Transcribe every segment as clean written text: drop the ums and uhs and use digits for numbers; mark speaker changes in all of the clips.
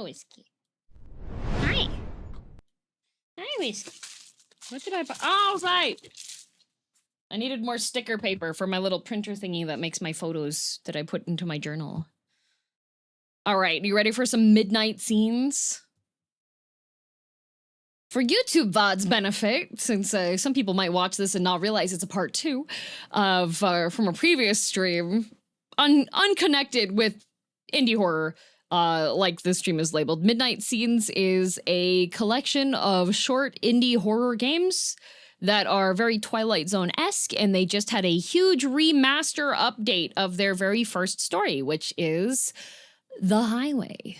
Speaker 1: Whiskey. Hi. Hi, Whiskey. What did I buy? Oh, right. I needed more sticker paper for my little printer thingy that makes my photos that I put into my journal. All right, you ready for some midnight scenes? For YouTube VOD's benefit, since some people might watch this and not realize it's a part 2 of from a previous stream, unconnected with indie horror, like this stream is labeled. Midnight Scenes is a collection of short indie horror games that are very Twilight Zone-esque, and they just had a huge remaster update of their very first story, which is The Highway.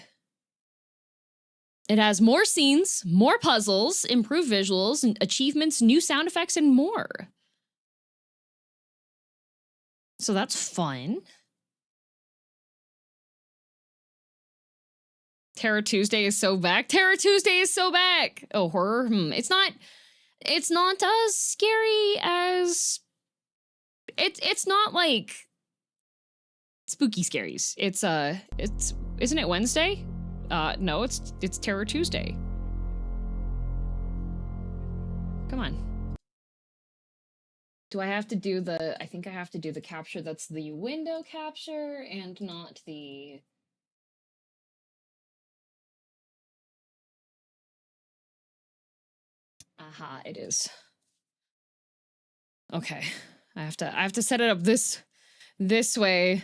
Speaker 1: It has more scenes, more puzzles, improved visuals, and achievements, new sound effects, and more. So that's fun. Terror Tuesday is so back. Terror Tuesday is so back. Oh, horror. It's not as scary as it's not like spooky scaries. It's isn't it Wednesday? No, it's Terror Tuesday. Come on. Do I have to do I think I have to do the capture that's the window capture and not the... Aha, it is. Okay. I have to set it up this way.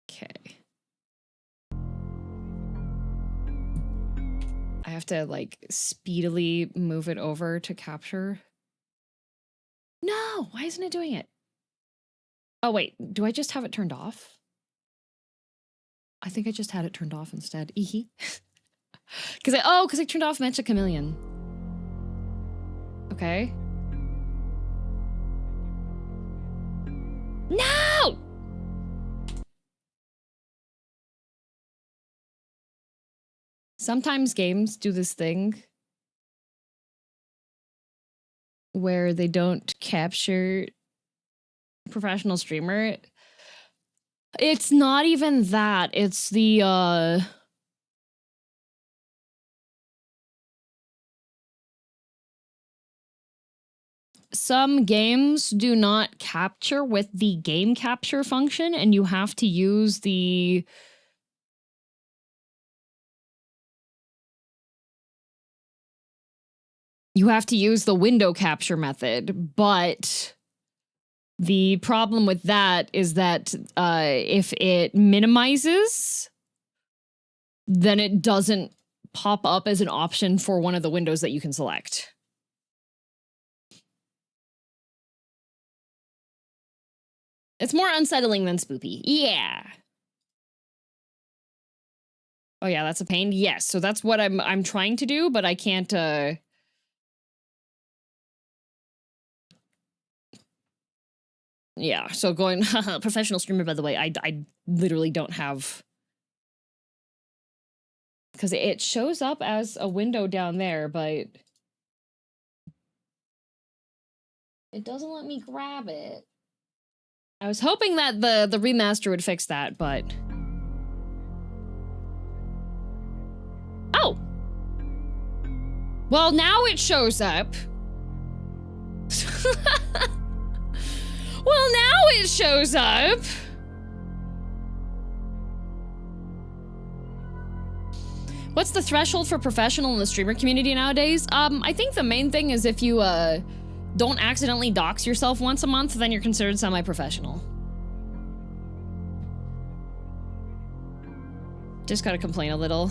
Speaker 1: Okay. I have to, like, speedily move it over to capture. No! Why isn't it doing it? Oh, wait. Do I just have it turned off? I think I just had it turned off instead. Eehee. Because I turned off Magic Chameleon. Okay. No! Sometimes games do this thing where they don't capture professional streamer. It's not even that. It's the some games do not capture with the game capture function, and you have to use the window capture method, but the problem with that is that if it minimizes, then it doesn't pop up as an option for one of the windows that you can select. It's more unsettling than spoopy. Yeah. Oh yeah, that's a pain. Yes, so that's what I'm trying to do, but I can't yeah, so going professional streamer, by the way, I literally don't have, because it shows up as a window down there, but it doesn't let me grab it. I was hoping that the remaster would fix that, but... Oh! Well, now it shows up. Well, now it shows up. What's the threshold for professional in the streamer community nowadays? I think the main thing is if you, don't accidentally dox yourself once a month, then you're considered semi-professional. Just gotta complain a little.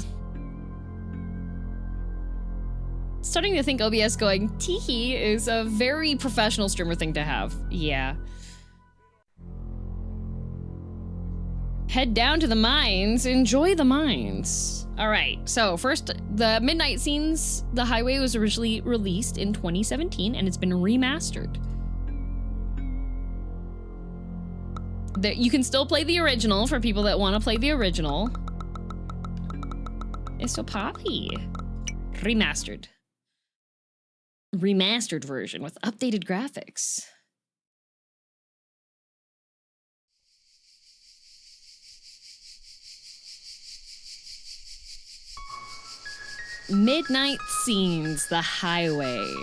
Speaker 1: Starting to think OBS going teehee is a very professional streamer thing to have. Yeah. Head down to the mines, enjoy the mines. All right, so first, the Midnight Scenes, The Highway was originally released in 2017 and it's been remastered. You can still play the original for people that want to play the original. It's so poppy. Remastered. Remastered version with updated graphics. Midnight Scenes, The Highway.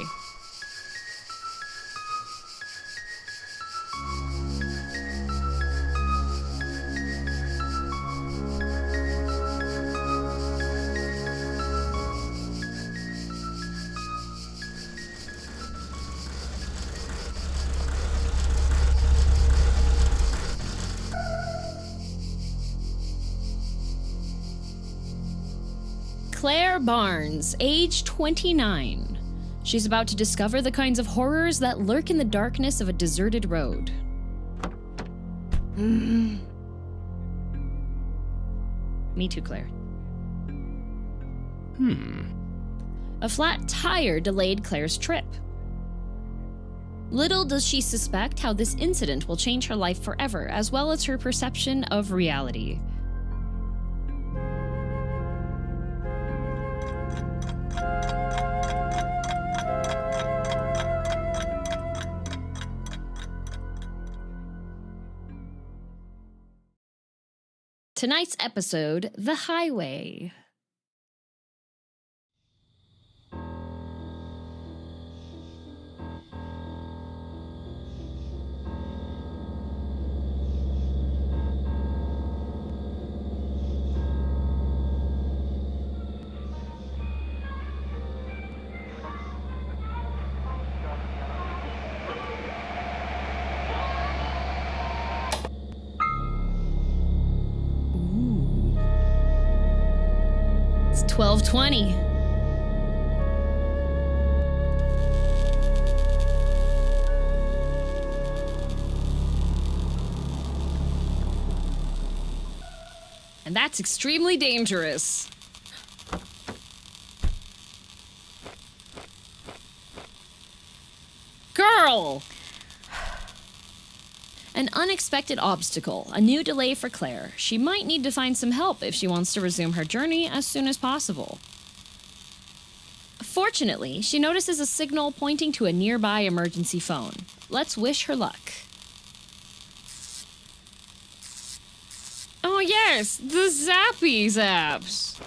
Speaker 1: Claire Barnes, age 29. She's about to discover the kinds of horrors that lurk in the darkness of a deserted road. Me too, Claire. A flat tire delayed Claire's trip. Little does she suspect how this incident will change her life forever, as well as her perception of reality. Tonight's episode, The Highway. It's 12:20. And that's extremely dangerous. Girl! An unexpected obstacle, a new delay for Claire. She might need to find some help if she wants to resume her journey as soon as possible. Fortunately, she notices a signal pointing to a nearby emergency phone. Let's wish her luck. Oh yes, the Zappy Zaps!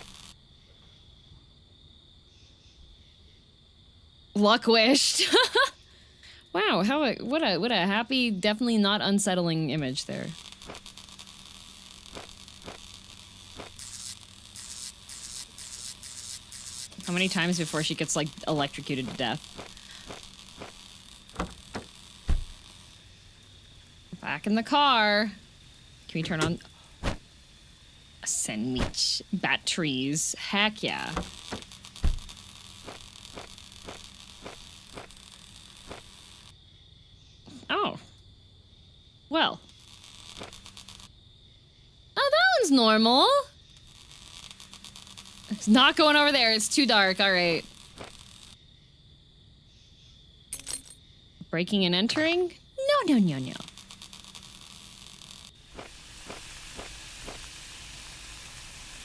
Speaker 1: Luck wished. Wow, what a happy, definitely not unsettling image there. How many times before she gets, like, electrocuted to death? Back in the car. Can we turn on a sandwich? Batteries. Heck yeah. Oh. Well. Oh, that one's normal. It's not going over there. It's too dark. All right. Breaking and entering? No, no, no, no.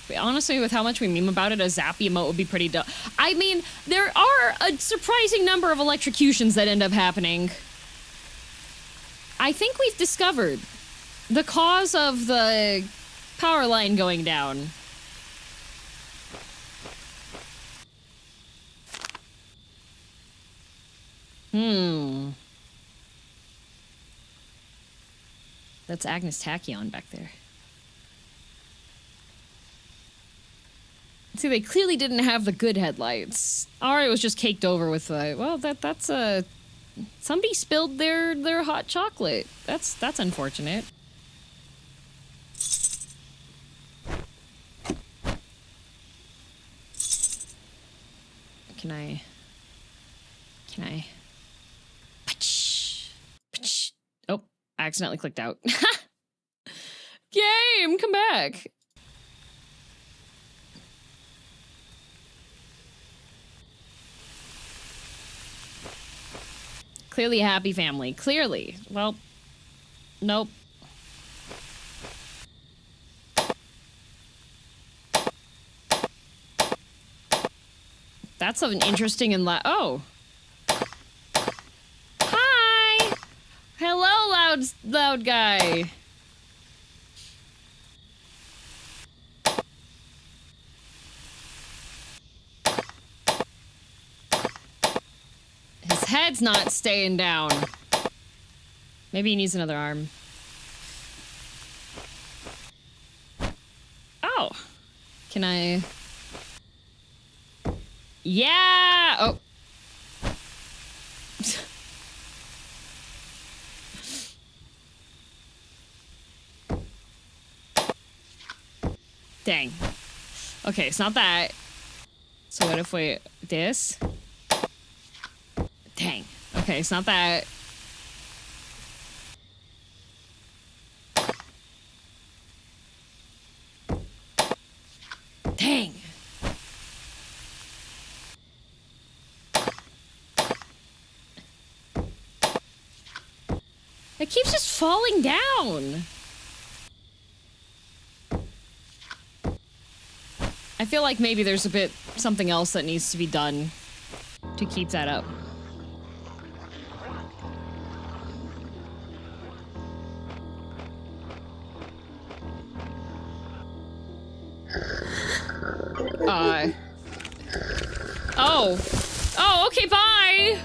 Speaker 1: But honestly, with how much we meme about it, a zappy emote would be pretty dope. I mean, there are a surprising number of electrocutions that end up happening. I think we've discovered the cause of the power line going down. That's Agnes Tachyon back there. See, they clearly didn't have the good headlights. Or it was just caked over with well, that's a... Somebody spilled their hot chocolate. That's unfortunate. Can I... Oh, I accidentally clicked out. Game, come back. Clearly a happy family. Clearly. Well, nope. That's an interesting and oh. Hi! Hello, loud guy. head's not staying down. Maybe he needs another arm. Oh. Can I... Yeah! Oh. Dang. Okay, it's not that. So what if we... This? Dang. Okay, it's not that. Dang. It keeps just falling down. I feel like maybe there's a bit something else that needs to be done to keep that up. Oh. Oh, okay, bye!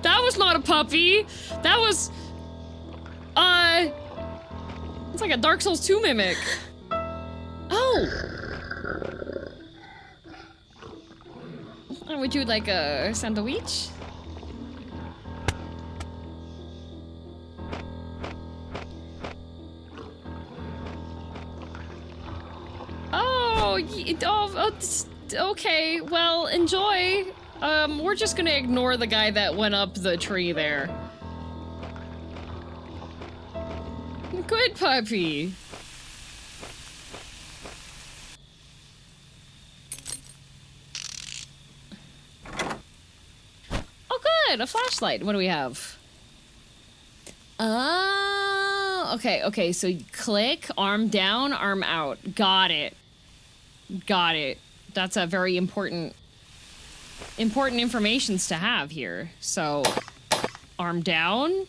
Speaker 1: That was not a puppy! That was... It's like a Dark Souls 2 mimic. Oh! Would you like a sandwich? Okay, well, enjoy. We're just gonna ignore the guy that went up the tree there. Good puppy. Oh, good, a flashlight. What do we have? Oh, okay, so you click, arm down, arm out. Got it. Got it. That's a very important informations to have here. So, arm down,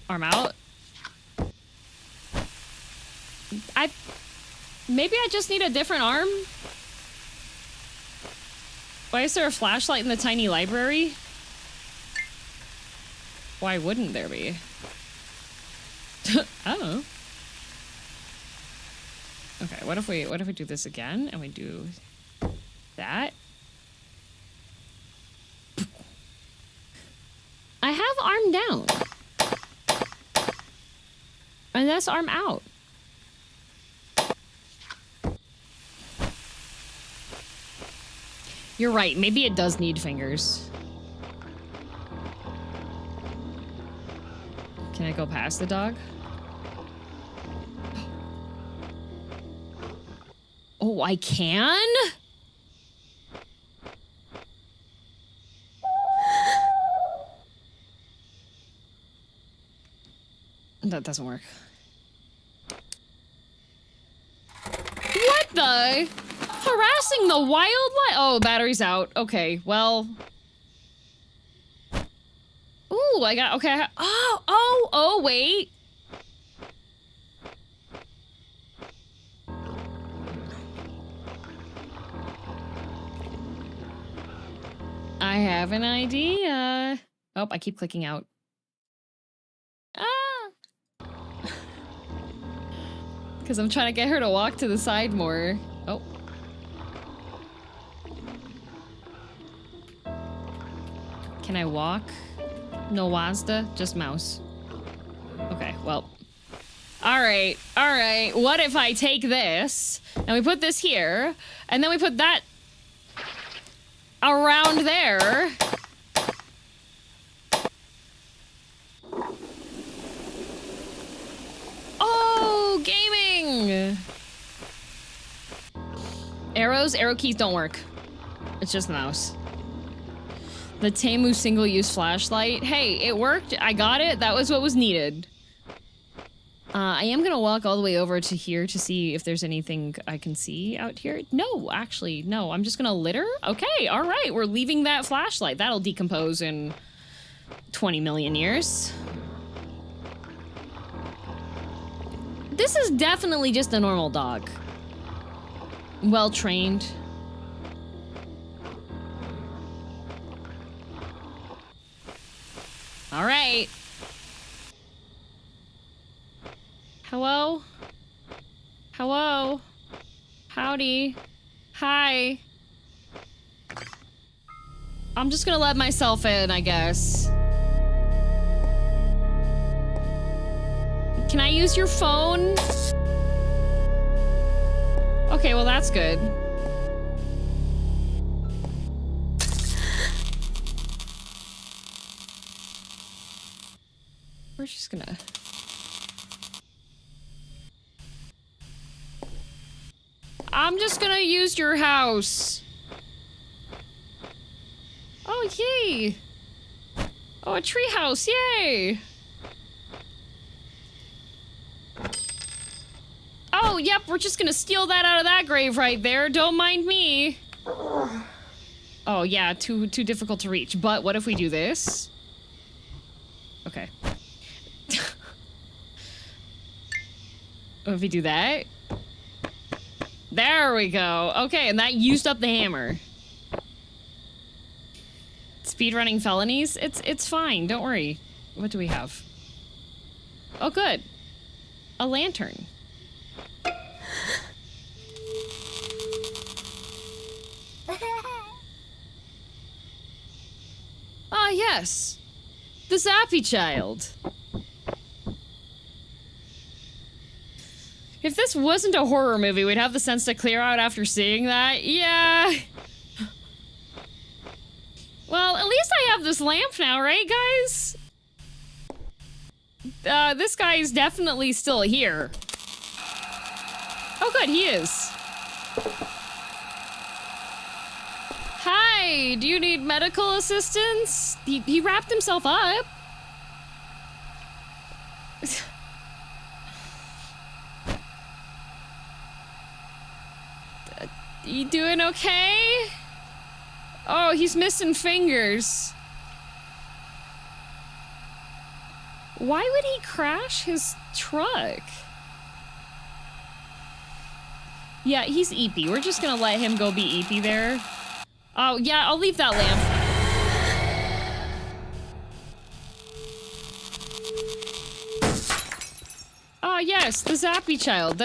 Speaker 1: arm out. Maybe I just need a different arm? Why is there a flashlight in the tiny library? Why wouldn't there be? I don't know. Okay, what if we do this again and we do that? I have arm down. And that's arm out. You're right, maybe it does need fingers. Can I go past the dog? Oh, I can? That doesn't work. What the? Harassing the wildlife? Oh, battery's out. Okay, well. Ooh, I got, okay. Oh, wait. I have an idea. Oh, I keep clicking out. Because I'm trying to get her to walk to the side more. Oh. Can I walk? No WASD, just mouse. Okay, well. Alright. What if I take this, and we put this here, and then we put that around there. Oh, gaming! Arrow keys don't work. It's just the mouse. The Temu single-use flashlight. Hey, it worked. I got it. That was what was needed. I am gonna walk all the way over to here to see if there's anything I can see out here. No, actually, no. I'm just gonna litter. Okay, all right. We're leaving that flashlight. That'll decompose in 20 million years. This is definitely just a normal dog. Well trained. All right. Hello? Hello? Howdy. Hi. I'm just gonna let myself in, I guess. Can I use your phone? Okay, well that's good. We're just gonna... I'm just gonna use your house. Oh, yay! Oh, a treehouse, yay! Oh, yep, we're just gonna steal that out of that grave right there. Don't mind me. Oh, yeah, too difficult to reach. But what if we do this? Okay. What if we do that? There we go. Okay, and that used up the hammer. Speedrunning felonies? It's fine, don't worry. What do we have? Oh, good. A lantern. Ah, yes. The Zappy Child. If this wasn't a horror movie, we'd have the sense to clear out after seeing that. Yeah. Well, at least I have this lamp now, right, guys? This guy is definitely still here. Oh, good, he is. Hi, do you need medical assistance? He wrapped himself up. You doing okay? Oh, he's missing fingers. Why would he crash his truck? Yeah, he's eepy. We're just gonna let him go be eepy there. Oh, yeah, I'll leave that lamp. Ah, yes, the Zappy Child.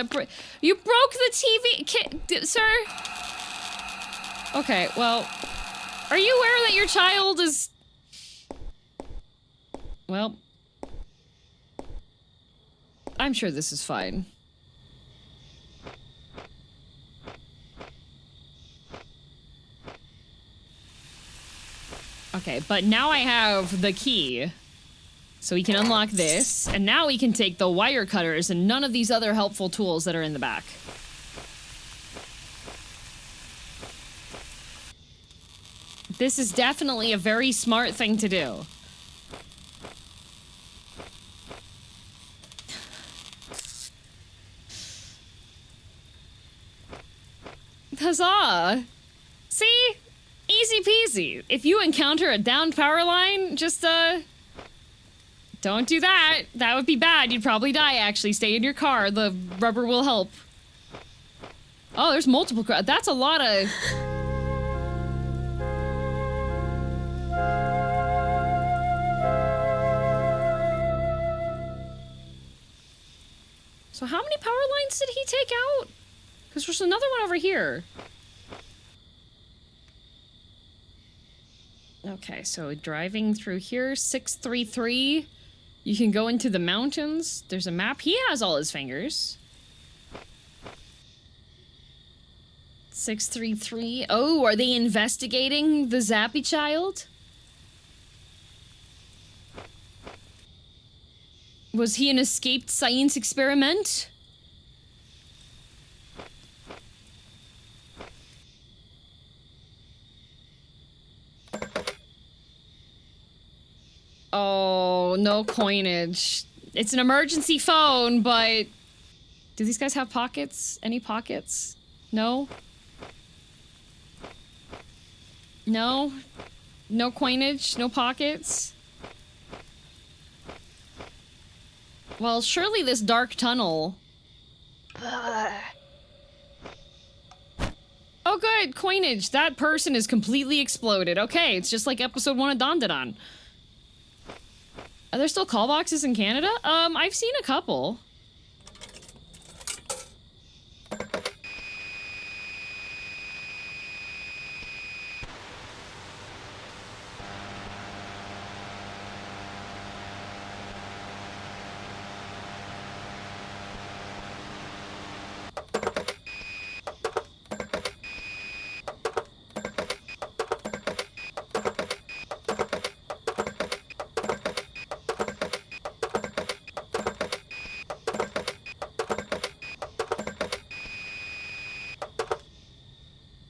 Speaker 1: You broke the TV, sir? Okay, well, are you aware that your child is... Well, I'm sure this is fine. Okay, but now I have the key. So we can unlock this, and now we can take the wire cutters and none of these other helpful tools that are in the back. This is definitely a very smart thing to do. Huzzah! See? Easy peasy. If you encounter a downed power line, just, don't do that. That would be bad. You'd probably die, actually. Stay in your car. The rubber will help. Oh, there's multiple that's a lot of... So how many power lines did he take out? Because there's another one over here. Okay, so driving through here, 633. You can go into the mountains. There's a map. He has all his fingers. 633. Oh, are they investigating the Zappy Child? Was he an escaped science experiment? Oh, no coinage. It's an emergency phone, but... Do these guys have pockets? Any pockets? No? No? No coinage? No pockets? Well, surely this dark tunnel... Oh good, coinage. That person is completely exploded. Okay, it's just like episode 1 of Dandadan. Are there still call boxes in Canada? I've seen a couple.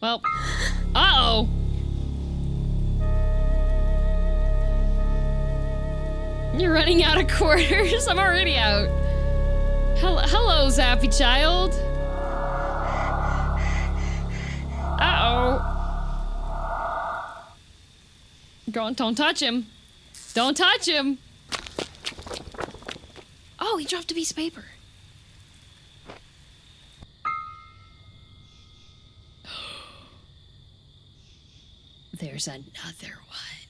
Speaker 1: Well, uh-oh. You're running out of quarters. I'm already out. Hello, Zappy child. Uh-oh. Don't touch him. Don't touch him. Oh, he dropped a piece of paper. There's another one.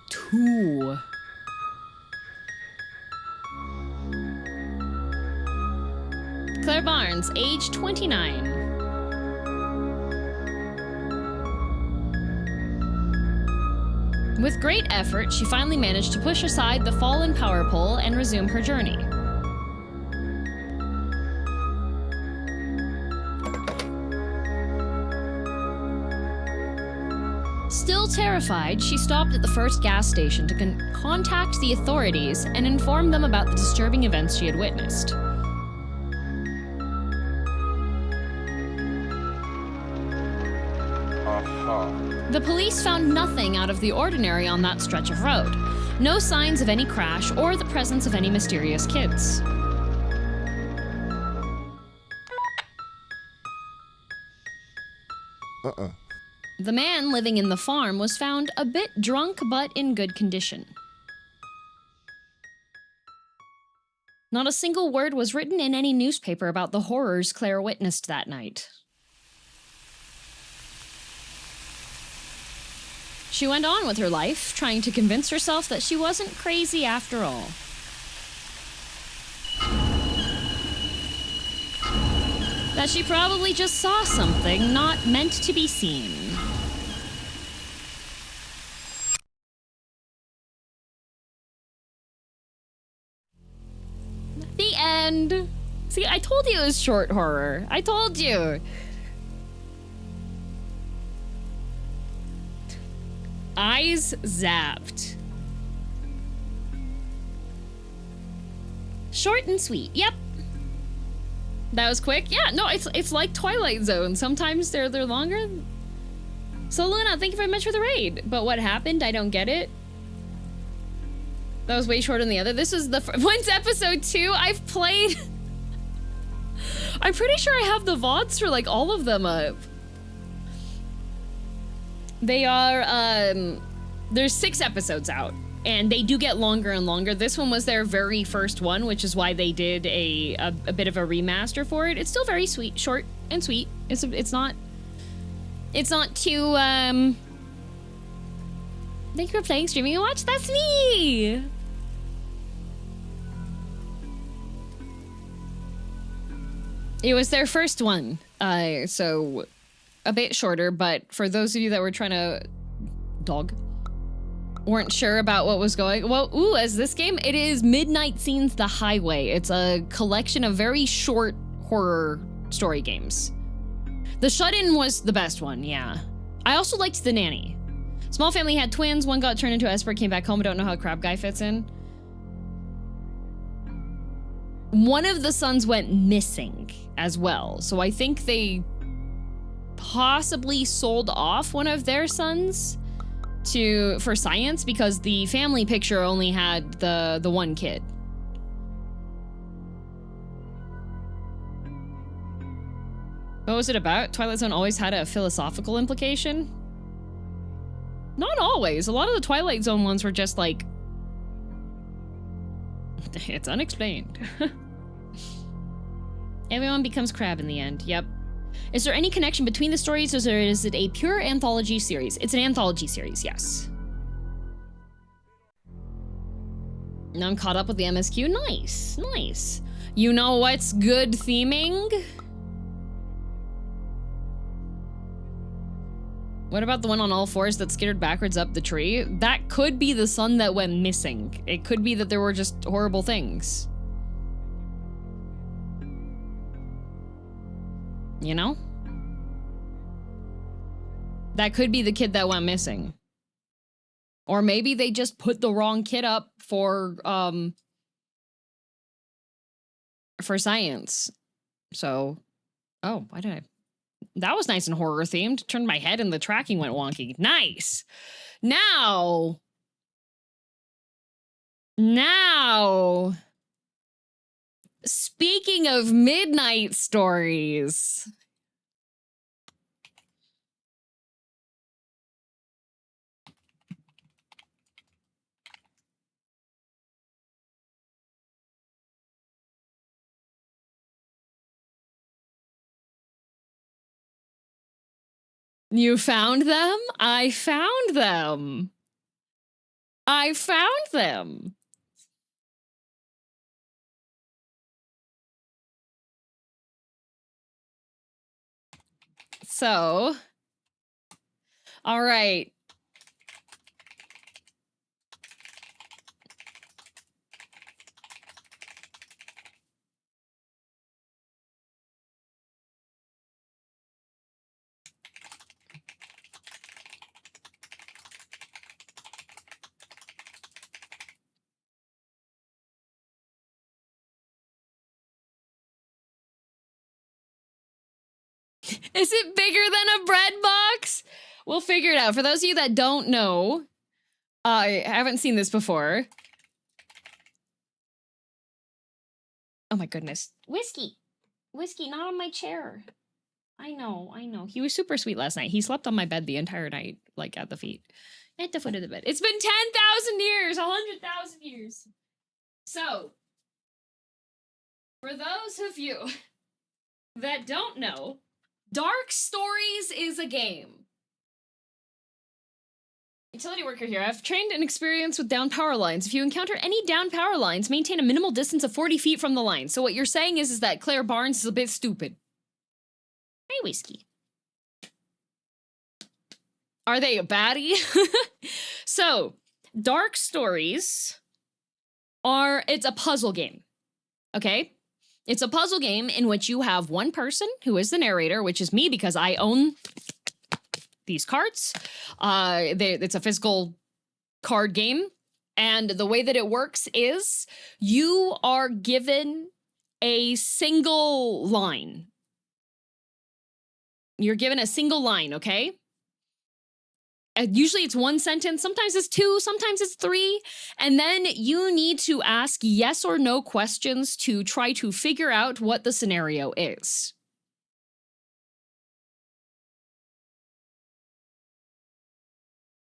Speaker 1: Two. Claire Barnes, age 29. With great effort, she finally managed to push aside the fallen power pole and resume her journey. Still terrified, she stopped at the first gas station to contact the authorities and inform them about the disturbing events she had witnessed. The police found nothing out of the ordinary on that stretch of road. No signs of any crash or the presence of any mysterious kids. The man living in the farm was found a bit drunk but in good condition. Not a single word was written in any newspaper about the horrors Claire witnessed that night. She went on with her life, trying to convince herself that she wasn't crazy after all. That she probably just saw something not meant to be seen. The end. See, I told you it was short horror. I told you. Eyes zapped. Short and sweet. Yep. That was quick. Yeah, no, it's like Twilight Zone. Sometimes they're longer. So Luna, thank you very much for the raid. But what happened? I don't get it. That was way shorter than the other. This was the when's episode 2? I've played. I'm pretty sure I have the VODs for like all of them up. They are there's 6 episodes out. And they do get longer and longer. This one was their very first one, which is why they did a bit of a remaster for it. It's still very sweet, short and sweet. It's not too Thank you for playing, streaming, and watch. That's me. It was their first one, so a bit shorter. But for those of you that were trying to weren't sure about what was going well, ooh, as this game, it is Midnight Scenes the Highway. It's a collection of very short horror story games. The Shut-In was the best one, yeah. I also liked The Nanny. Small family had twins, one got turned into Esper, came back home. I don't know how Crab Guy fits in. One of the sons went missing as well, so I think they possibly sold off one of their sons for science, because the family picture only had the one kid. What was it about? Twilight Zone always had a philosophical implication? Not always. A lot of the Twilight Zone ones were just like, it's unexplained. Everyone becomes Crab in the end. Yep. Is there any connection between the stories, or is it a pure anthology series? It's an anthology series, yes. Now I'm caught up with the MSQ. Nice, nice. You know what's good theming? What about the one on all fours that skittered backwards up the tree? That could be the son that went missing. It could be that there were just horrible things. You know? That could be the kid that went missing. Or maybe they just put the wrong kid up for science. So, oh, why did I? That was nice and horror themed. Turned my head and the tracking went wonky. Nice. Now, speaking of midnight stories. You found them? I found them. I found them. So, all right. Is it bigger than a bread box? We'll figure it out. For those of you that don't know, I haven't seen this before. Oh my goodness. Whiskey. Whiskey, not on my chair. I know. He was super sweet last night. He slept on my bed the entire night, like at the feet. At the foot of the bed. It's been 10,000 years, 100,000 years. So, for those of you that don't know, Dark Stories is a game. Utility worker here. I've trained and experience with down power lines. If you encounter any down power lines, maintain a minimal distance of 40 feet from the line. So what you're saying is that Claire Barnes is a bit stupid. Hey, Whiskey. Are they a baddie? So, Dark Stories it's a puzzle game. Okay? It's a puzzle game in which you have one person who is the narrator, which is me because I own these cards. It's a physical card game. And the way that it works is you are given a single line. You're given a single line, okay? Usually it's one sentence, sometimes it's two, sometimes it's three, and then you need to ask yes or no questions to try to figure out what the scenario is.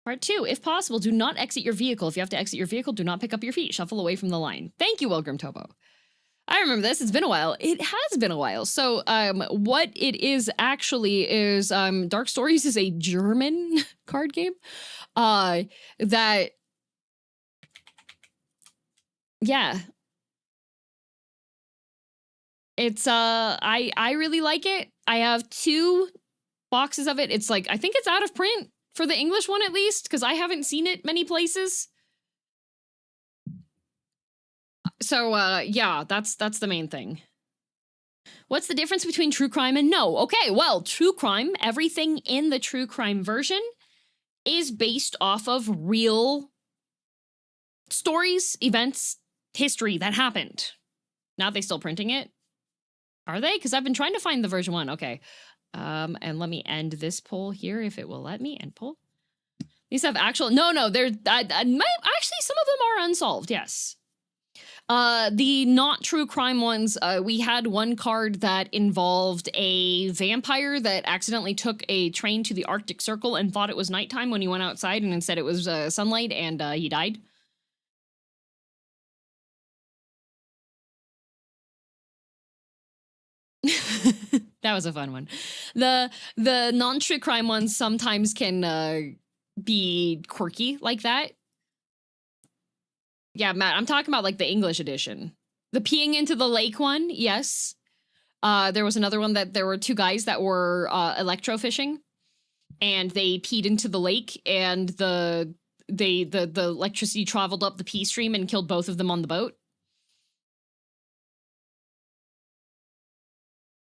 Speaker 1: Part 2, if possible, do not exit your vehicle. If you have to exit your vehicle, do not pick up your feet. Shuffle away from the line. Thank you, Wilgrim Tobo. I remember this. It's been a while. It has been a while. So what it is actually is Dark Stories is a German card game that, yeah. It's, I really like it. I have 2 boxes of it. It's like, I think it's out of print for the English one at least, because I haven't seen it many places. So, yeah, that's the main thing. What's the difference between true crime and no? Okay, well, true crime, everything in the true crime version is based off of real stories, events, history that happened. Now they still printing it? Are they? Because I've been trying to find the version 1. Okay. And let me end this poll here if it will let me end poll. These have actual, no, they're, actually some of them are unsolved, yes. The not true crime ones, we had one card that involved a vampire that accidentally took a train to the Arctic Circle and thought it was nighttime when he went outside, and instead it was sunlight, and he died. That was a fun one. The non-true crime ones sometimes can be quirky like that. Yeah, Matt, I'm talking about like the English edition. The peeing into the lake one, yes. There was another one that there were two guys that were electrofishing, and they peed into the lake, and the electricity traveled up the pee stream and killed both of them on the boat.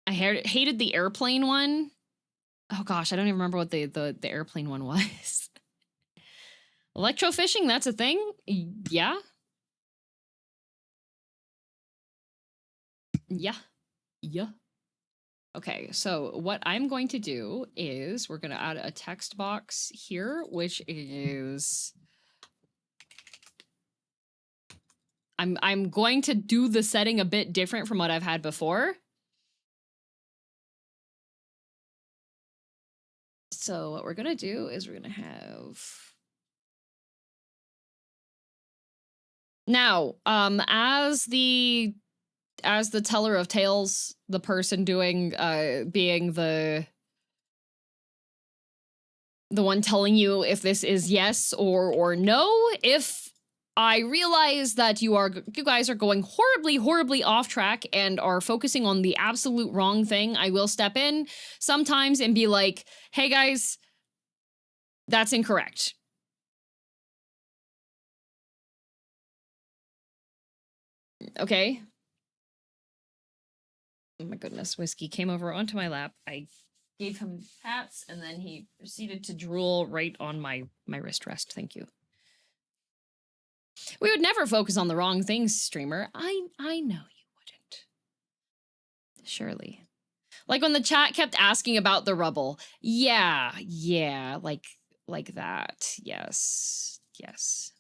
Speaker 1: I hated the airplane one. Oh gosh, I don't even remember what the airplane one was. Electrofishing, that's a thing? Yeah. Yeah. Yeah. Okay, so what I'm going to do is we're going to add a text box here, which is I'm going to do the setting a bit different from what I've had before. So what we're going to do is we're going to have now as the teller of tales, the person doing being the one telling you if this is yes or no. If I realize that you guys are going horribly off track and are focusing on the absolute wrong thing, I will step in sometimes and be like, hey guys, that's incorrect. Okay. Oh my goodness, Whiskey came over onto my lap. I gave him pats, and then he proceeded to drool right on my wrist rest. Thank you. We would never focus on the wrong things, streamer. I know you wouldn't. Surely. Like when the chat kept asking about the rubble. Yeah, like that. Yes. Yes.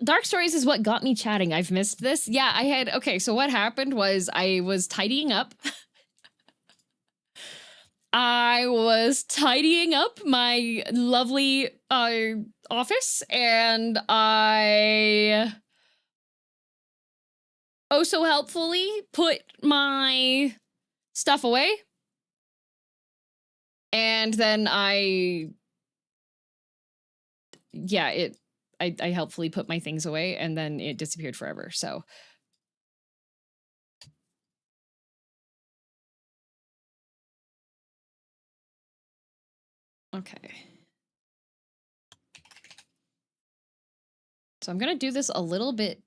Speaker 1: Dark Stories is what got me chatting. I've missed this. Yeah, I had okay, so what happened was I was tidying up. I was tidying up my lovely office, and I oh so helpfully put my stuff away. And then I helpfully put my things away, and then it disappeared forever. So okay. So I'm gonna do this a little bit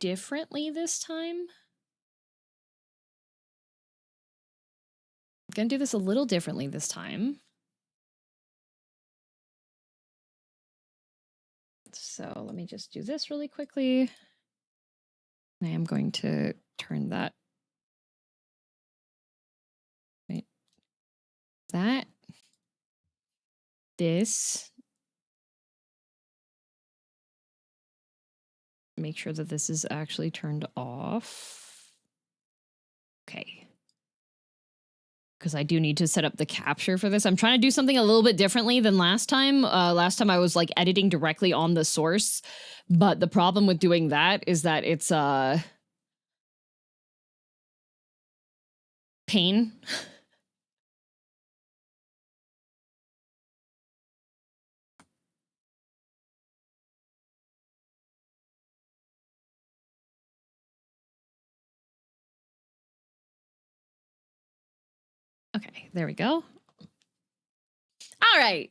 Speaker 1: differently this time. I'm gonna do this a little differently this time. So let me just do this really quickly. I am going to turn that. Right. That. This. Make sure that this is actually turned off. Okay. Because I do need to set up the capture for this. I'm trying to do something a little bit differently than last time. Last time I was like editing directly on the source, but the problem with doing that is that it's pain. Okay, there we go. All right.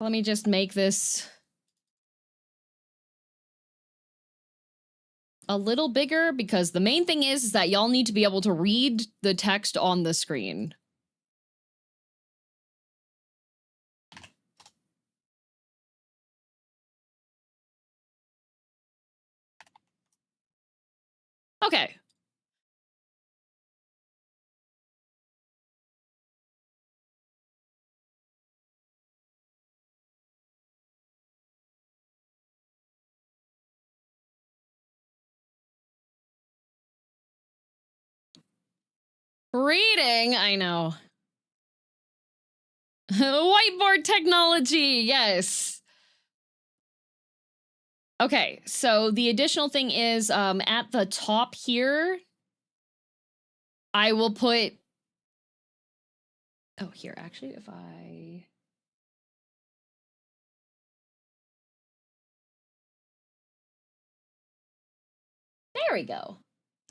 Speaker 1: Let me just make this a little bigger, because the main thing is that y'all need to be able to read the text on the screen. Okay. Reading, I know. Whiteboard technology, yes. Okay, so the additional thing is at the top here, I will put... Oh, here, actually, if I... There we go.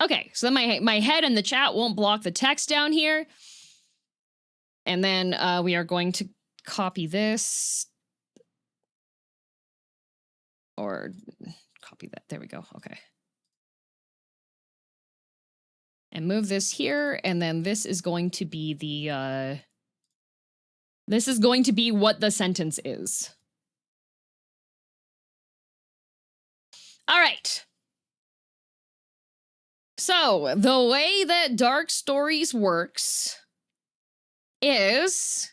Speaker 1: Okay, so then my head in the chat won't block the text down here. And then we are going to copy this. Or copy that. There we go. Okay. And move this here. And then this is going to be the... this is going to be what the sentence is. All right. So the way that Dark Stories works is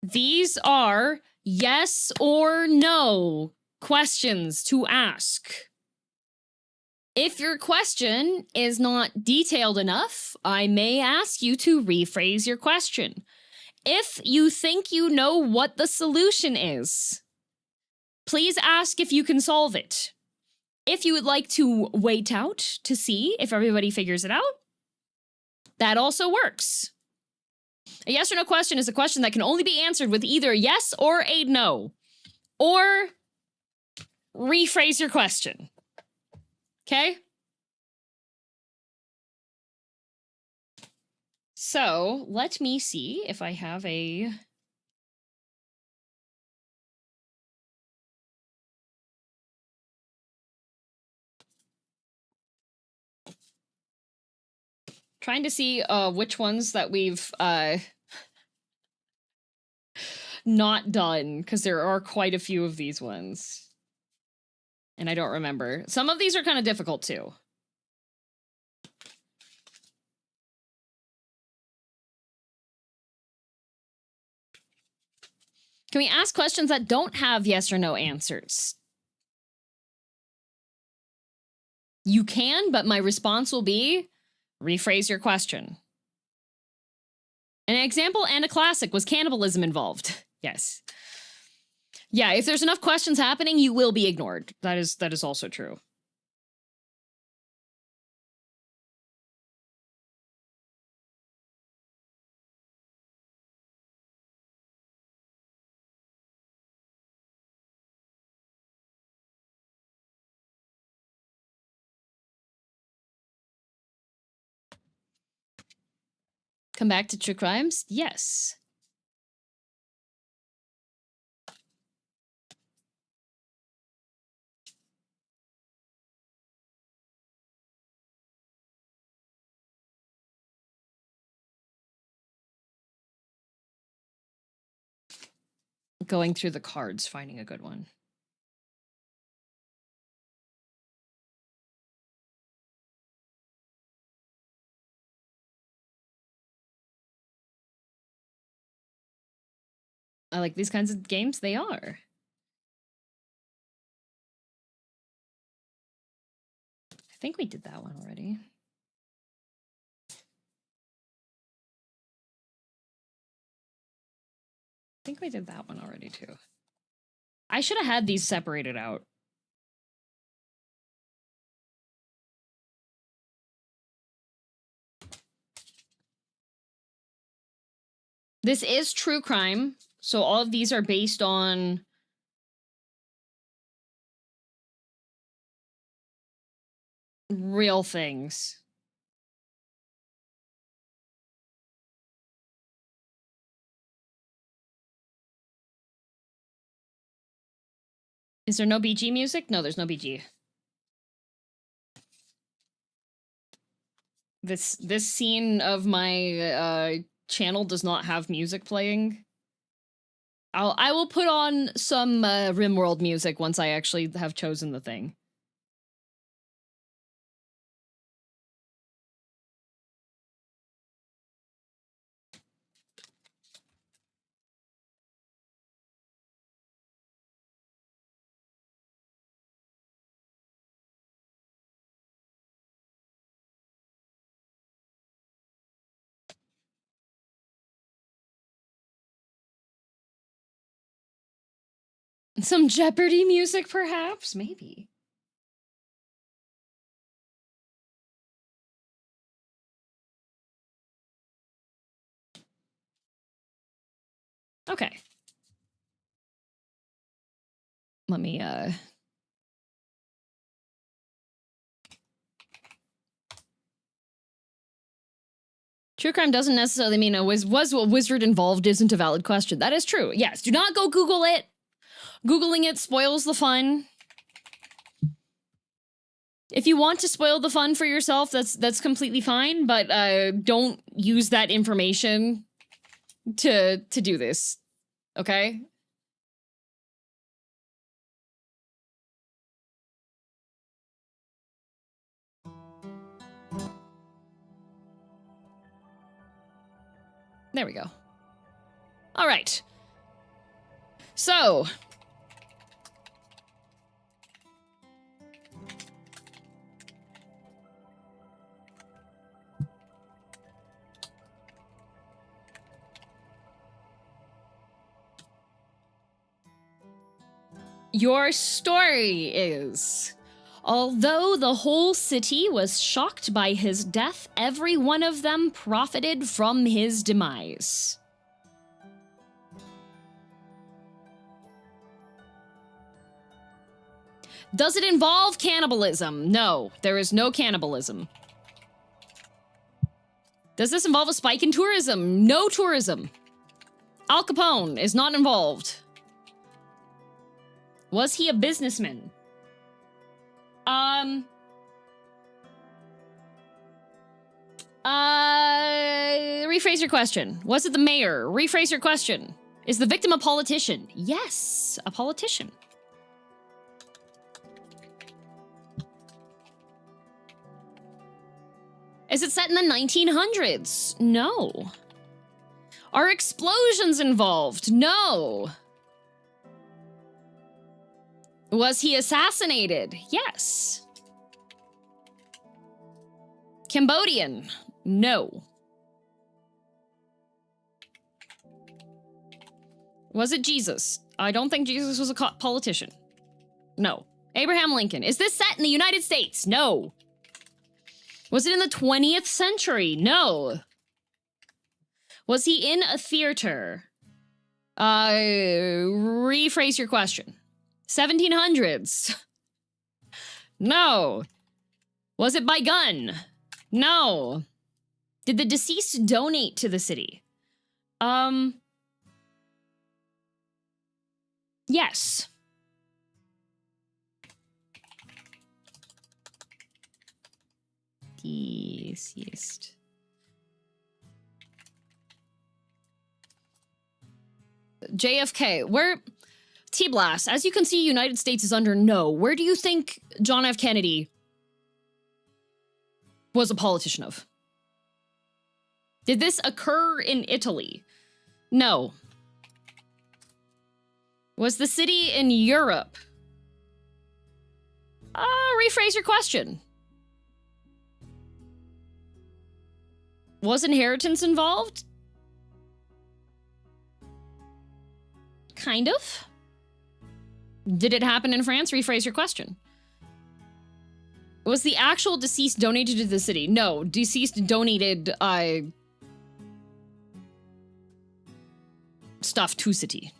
Speaker 1: these are yes or no questions to ask. If your question is not detailed enough, I may ask you to rephrase your question. If you think you know what the solution is, please ask if you can solve it. If you would like to wait out to see if everybody figures it out, that also works. A yes or no question is a question that can only be answered with either yes or a no. Or rephrase your question. Okay? So, let me see if I have a... Trying to see which ones that we've not done, because there are quite a few of these ones. And I don't remember. Some of these are kind of difficult too. Can we ask questions that don't have yes or no answers? You can, but my response will be, rephrase your question. An example and a classic was cannibalism involved. Yes. Yeah, if there's enough questions happening, you will be ignored. That is also true. Come back to true crimes? Yes. Going through the cards, finding a good one. I like these kinds of games. They are. I think we did that one already. I think we did that one already too. I should have had these separated out. This is true crime, so all of these are based on real things. Is there no BG music? No, there's no BG. This scene of my channel does not have music playing. I will put on some RimWorld music once I actually have chosen the thing. Some Jeopardy music, perhaps? Maybe. Okay. Let me, True crime doesn't necessarily mean was a wizard involved isn't a valid question. That is true. Yes, do not go Google it. Googling it spoils the fun. If you want to spoil the fun for yourself, that's completely fine, but don't use that information to do this. Okay? There we go. All right. So, your story is, although the whole city was shocked by his death, every one of them profited from his demise. Does it involve cannibalism? No, there is no cannibalism. Does this involve a spike in tourism? No tourism. Al Capone is not involved. Was he a businessman? Rephrase your question. Was it the mayor? Rephrase your question. Is the victim a politician? Yes, a politician. Is it set in the 1900s? No. Are explosions involved? No. Was he assassinated? Yes. Cambodian? No. Was it Jesus? I don't think Jesus was a politician. No. Abraham Lincoln. Is this set in the United States? No. Was it in the 20th century? No. Was he in a theater? Rephrase your question. 1700s? No. Was it by gun? No. Did the deceased donate to the city? Yes. Deceased. JFK, where... T-Blast, as you can see, United States is under no. Where do you think John F. Kennedy was a politician of? Did this occur in Italy? No. Was the city in Europe? Rephrase your question. Was inheritance involved? Kind of. Did it happen in France? Rephrase your question. Was the actual deceased donated to the city? No, deceased donated stuff to city.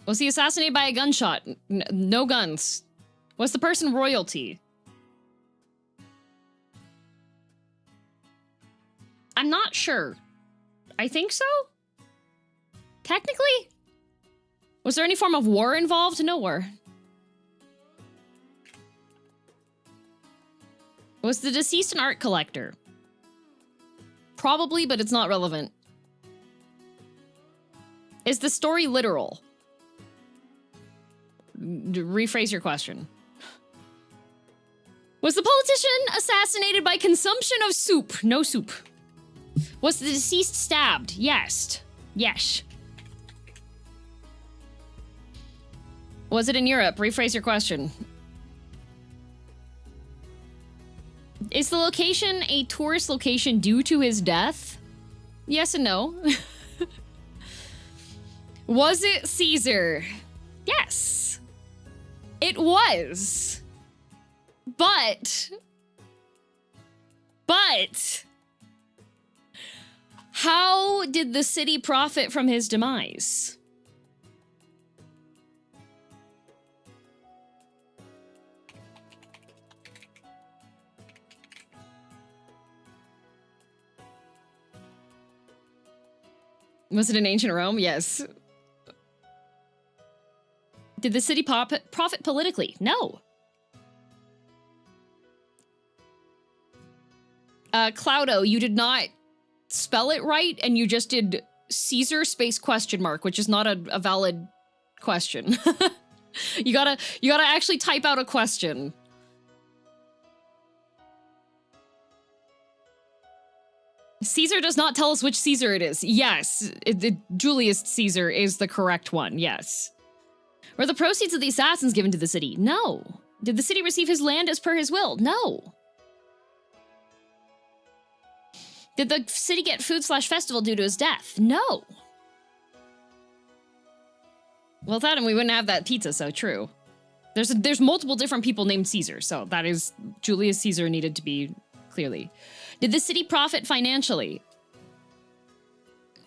Speaker 1: Was he assassinated by a gunshot? No guns. Was the person royalty? I'm not sure. I think so? Technically? Was there any form of war involved? No war. Was the deceased an art collector? Probably, but it's not relevant. Is the story literal? Rephrase your question. Was the politician assassinated by consumption of soup? No soup. Was the deceased stabbed? Yes. Yes. Was it in Europe? Rephrase your question. Is the location a tourist location due to his death? Yes and no. Was it Caesar? Yes. It was. But how did the city profit from his demise? Was it in ancient Rome? Yes. Did the city profit politically? No. Cloudo, you did not spell it right, and you just did Caesar space question mark, which is not a valid question. you gotta actually type out a question. Caesar does not tell us which Caesar it is. Yes, Julius Caesar is the correct one, yes. Were the proceeds of the assassins given to the city? No. Did the city receive his land as per his will? No. Did the city get food/festival due to his death? No. Well, without him, we wouldn't have that pizza, so true. There's multiple different people named Caesar, so that is Julius Caesar needed to be clearly. Did the city profit financially?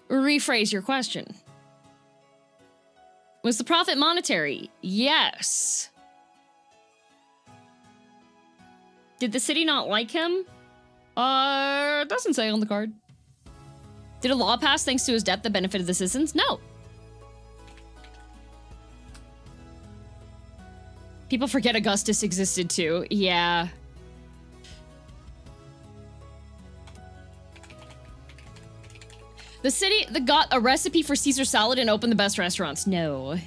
Speaker 1: Rephrase your question. Was the profit monetary? Yes. Did the city not like him? Doesn't say on the card. Did a law pass thanks to his death that benefited the citizens? No. People forget Augustus existed too. Yeah. The city that got a recipe for Caesar salad and opened the best restaurants. No.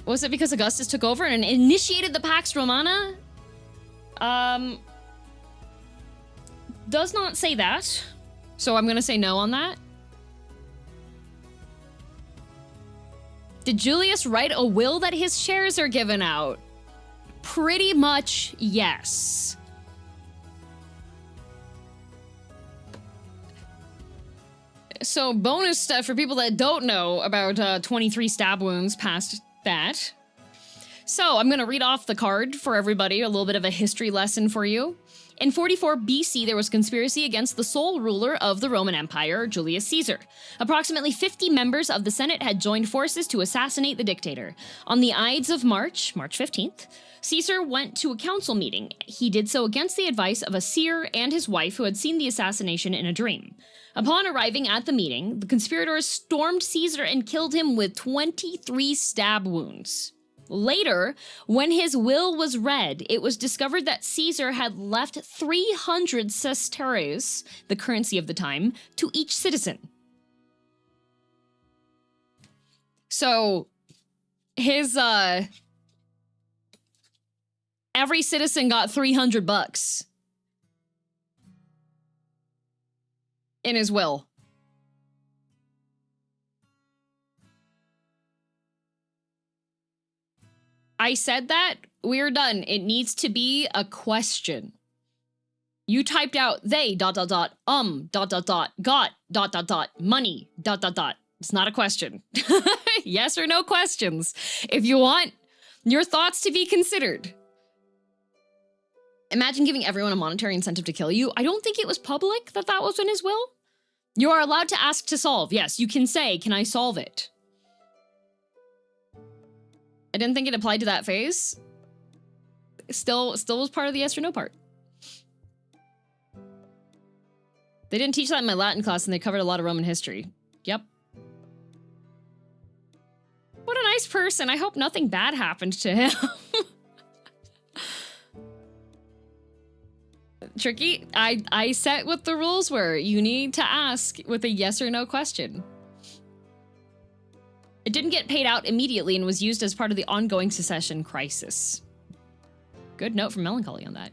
Speaker 1: Was it because Augustus took over and initiated the Pax Romana? Does not say that. So I'm gonna say no on that. Did Julius write a will that his shares are given out? Pretty much yes. So bonus stuff for people that don't know about 23 stab wounds past that. So I'm going to read off the card for everybody, a little bit of a history lesson for you. In 44 BC, there was conspiracy against the sole ruler of the Roman Empire, Julius Caesar. Approximately 50 members of the Senate had joined forces to assassinate the dictator. On the Ides of March 15th, Caesar went to a council meeting. He did so against the advice of a seer and his wife who had seen the assassination in a dream. Upon arriving at the meeting, the conspirators stormed Caesar and killed him with 23 stab wounds. Later, when his will was read, it was discovered that Caesar had left 300 sesterces, the currency of the time, to each citizen. So, his, every citizen got $300 in his will. I said that, we're done. It needs to be a question. You typed out they, got, money, It's not a question. Yes or no questions. If you want your thoughts to be considered. Imagine giving everyone a monetary incentive to kill you. I don't think it was public that that was in his will. You are allowed to ask to solve. Yes, you can say, can I solve it? I didn't think it applied to that phase. Still was part of the yes or no part. They didn't teach that in my Latin class and they covered a lot of Roman history. Yep. What a nice person. I hope nothing bad happened to him. Tricky. I set what the rules were. You need to ask with a yes or no question. It didn't get paid out immediately and was used as part of the ongoing secession crisis. Good note from Melancholy on that.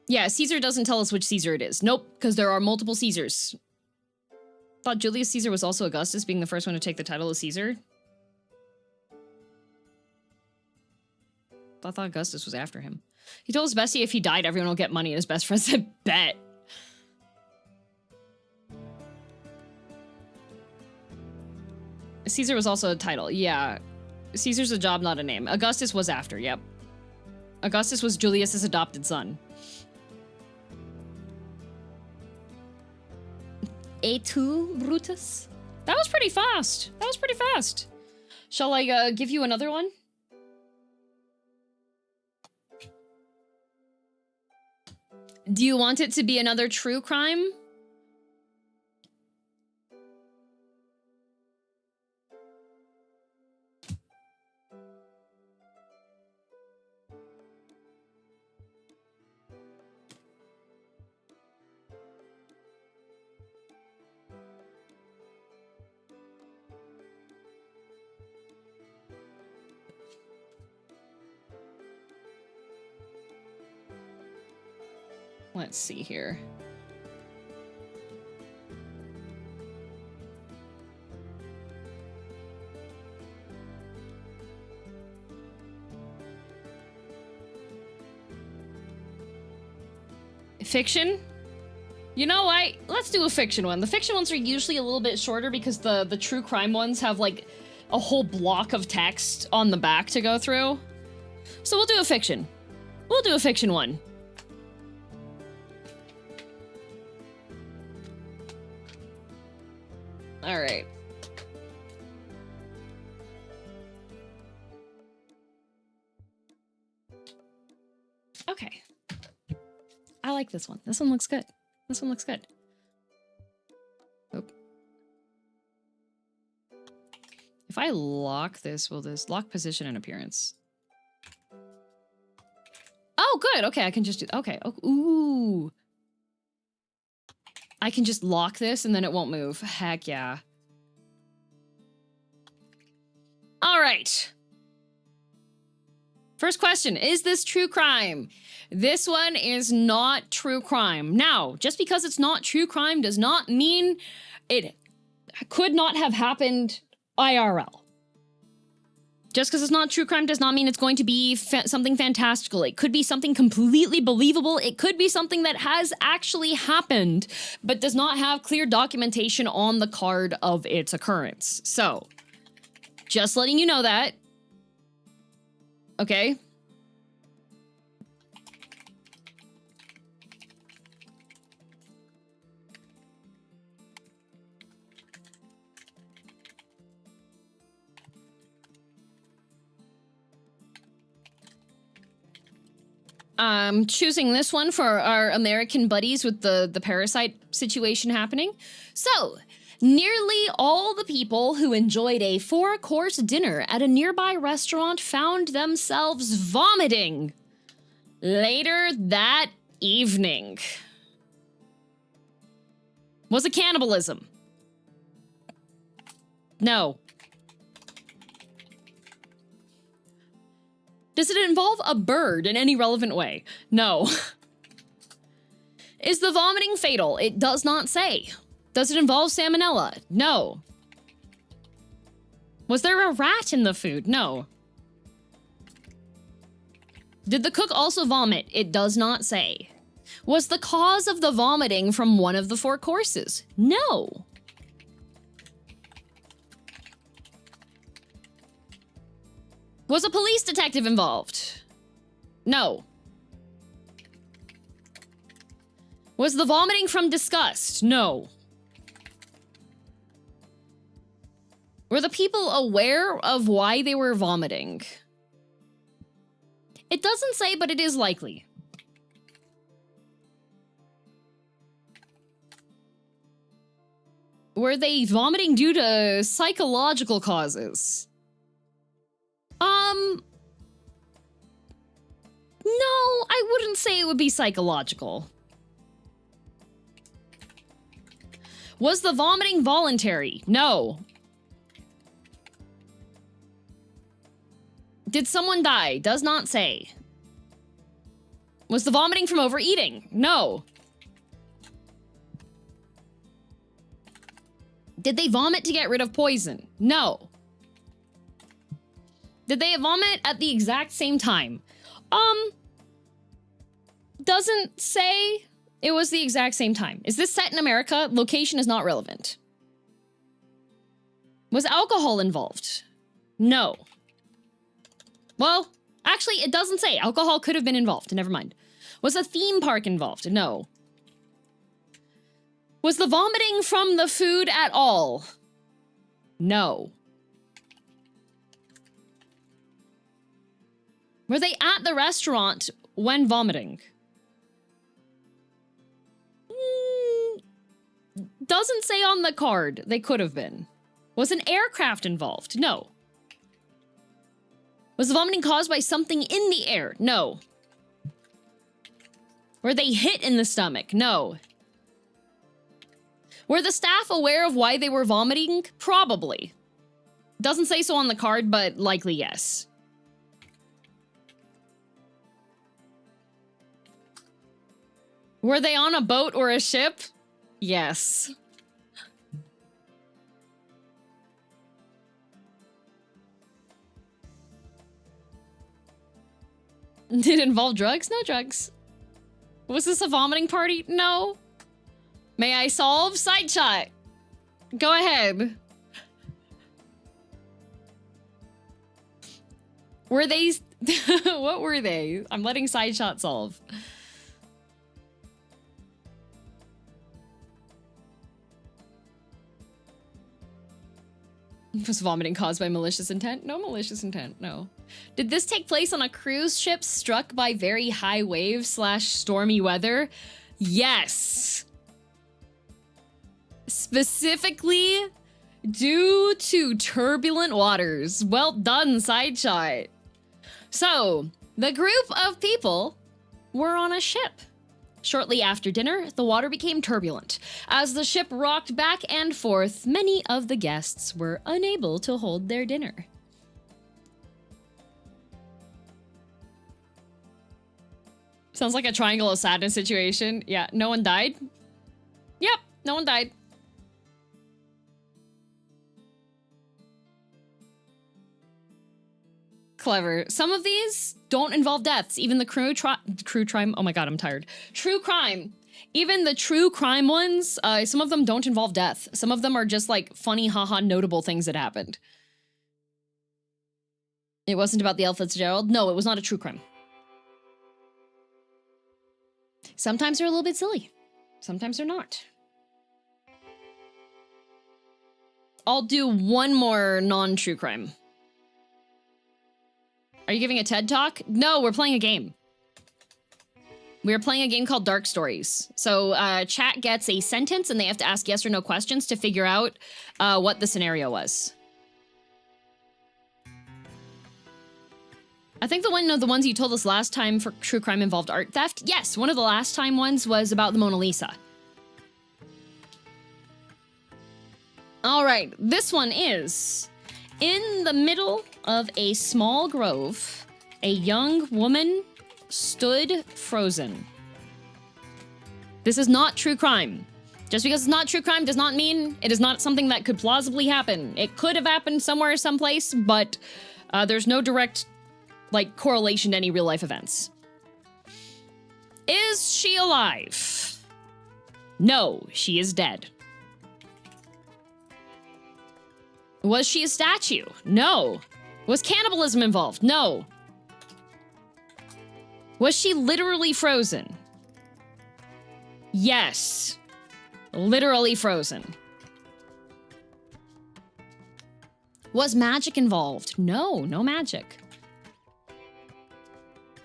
Speaker 1: Yeah, Caesar doesn't tell us which Caesar it is. Nope, because there are multiple Caesars. Thought Julius Caesar was also Augustus, being the first one to take the title of Caesar. I thought Augustus was after him. He told his bestie if he died, everyone will get money, and his best friend said, bet. Caesar was also a title. Yeah. Caesar's a job, not a name. Augustus was after, yep. Augustus was Julius's adopted son. Et tu, Brutus? That was pretty fast. That was pretty fast. Shall I give you another one? Do you want it to be another true crime? Let's see here. Fiction? You know what? Let's do a fiction one. The fiction ones are usually a little bit shorter because the true crime ones have like a whole block of text on the back to go through. So we'll do a fiction. We'll do a fiction one. All right. Okay. I like this one. This one looks good. This one looks good. Oh. If I lock this, will this lock position and appearance? Oh, good. Okay, I can just do. Okay. Oh, ooh. I can just lock this and then it won't move. Heck yeah. All right. First question, is this true crime? This one is not true crime. Now, just because it's not true crime does not mean it could not have happened IRL. Just because it's not true crime does not mean it's going to be something fantastical. It could be something completely believable. It could be something that has actually happened, but does not have clear documentation on the card of its occurrence. So, just letting you know that. Okay? Choosing this one for our American buddies with the parasite situation happening. So, nearly all the people who enjoyed a 4-course dinner at a nearby restaurant found themselves vomiting later that evening. Was it cannibalism? No. Does it involve a bird in any relevant way? No. Is the vomiting fatal? It does not say. Does it involve salmonella? No. Was there a rat in the food? No. Did the cook also vomit? It does not say. Was the cause of the vomiting from one of the 4 courses? No. Was a police detective involved? No. Was the vomiting from disgust? No. Were the people aware of why they were vomiting? It doesn't say, but it is likely. Were they vomiting due to psychological causes? No, I wouldn't say it would be psychological. Was the vomiting voluntary? No. Did someone die? Does not say. Was the vomiting from overeating? No. Did they vomit to get rid of poison? No. Did they vomit at the exact same time? Doesn't say it was the exact same time. Is this set in America? Location is not relevant. Was alcohol involved? No. Well, actually, it doesn't say. Alcohol could have been involved. Never mind. Was a theme park involved? No. Was the vomiting from the food at all? No. Were they at the restaurant when vomiting? Doesn't say on the card. They could have been. Was an aircraft involved? No. Was the vomiting caused by something in the air? No. Were they hit in the stomach? No. Were the staff aware of why they were vomiting? Probably. Doesn't say so on the card, but likely yes. Were they on a boat or a ship? Yes. Did it involve drugs? No drugs. Was this a vomiting party? No. May I solve? Side shot. Go ahead. Were they... What were they? I'm letting side shot solve. Was vomiting caused by malicious intent? No malicious intent, no. Did this take place on a cruise ship struck by very high waves / stormy weather? Yes. Specifically due to turbulent waters. Well done, side shot. So, the group of people were on a ship. Shortly after dinner, the water became turbulent. As the ship rocked back and forth, many of the guests were unable to hold their dinner. Sounds like a triangle of sadness situation. Yeah, no one died? Yep, no one died. Clever. Some of these don't involve deaths. Even the true crime. Oh my god, I'm tired. True crime. Even the true crime ones, some of them don't involve death. Some of them are just like funny, haha, notable things that happened. It wasn't about the Ella Fitzgerald. No, it was not a true crime. Sometimes they're a little bit silly. Sometimes they're not. I'll do one more non-true crime. Are you giving a TED Talk? No, we're playing a game. We're playing a game called Dark Stories. So chat gets a sentence and they have to ask yes or no questions to figure out what the scenario was. I think one of the ones you told us last time for true crime involved art theft. Yes, one of the last time ones was about the Mona Lisa. All right, this one is... In the middle of a small grove, a young woman stood frozen. This is not true crime. Just because it's not true crime does not mean it is not something that could plausibly happen. It could have happened somewhere, someplace, but there's no direct, correlation to any real-life events. Is she alive? No, she is dead. Was she a statue? No. Was cannibalism involved? No. Was she literally frozen? Yes. Literally frozen. Was magic involved? No, no magic.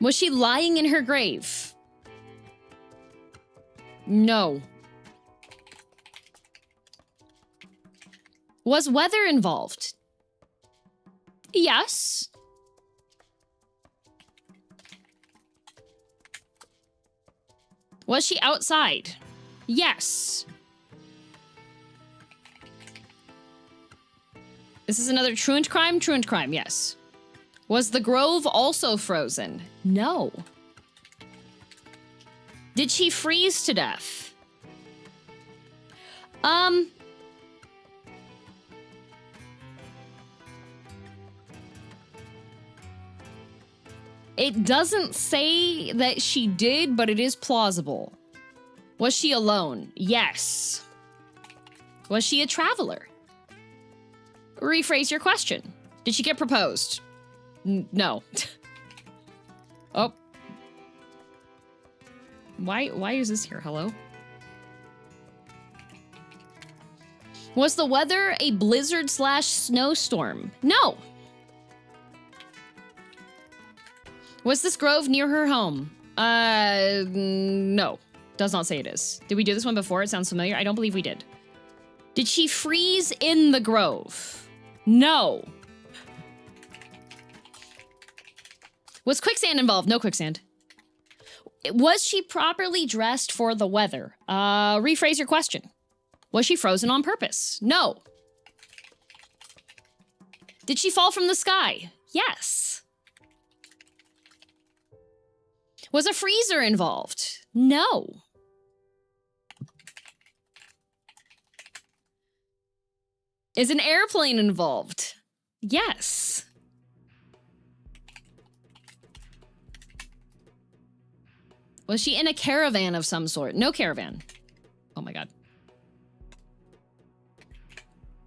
Speaker 1: Was she lying in her grave? No. Was weather involved? Yes. Was she outside? Yes. This is another truant crime? Truant crime, yes. Was the grove also frozen? No. Did she freeze to death? It doesn't say that she did, but it is plausible. Was she alone? Yes. Was she a traveler? Rephrase your question. Did she get proposed? No. Oh. Why is this here? Hello? Was the weather a blizzard / snowstorm? No. Was this grove near her home? No. Does not say it is. Did we do this one before? It sounds familiar. I don't believe we did. Did she freeze in the grove? No. Was quicksand involved? No quicksand. Was she properly dressed for the weather? Rephrase your question. Was she frozen on purpose? No. Did she fall from the sky? Yes. Was a freezer involved? No. Is an airplane involved? Yes. Was she in a caravan of some sort? No caravan. Oh my god.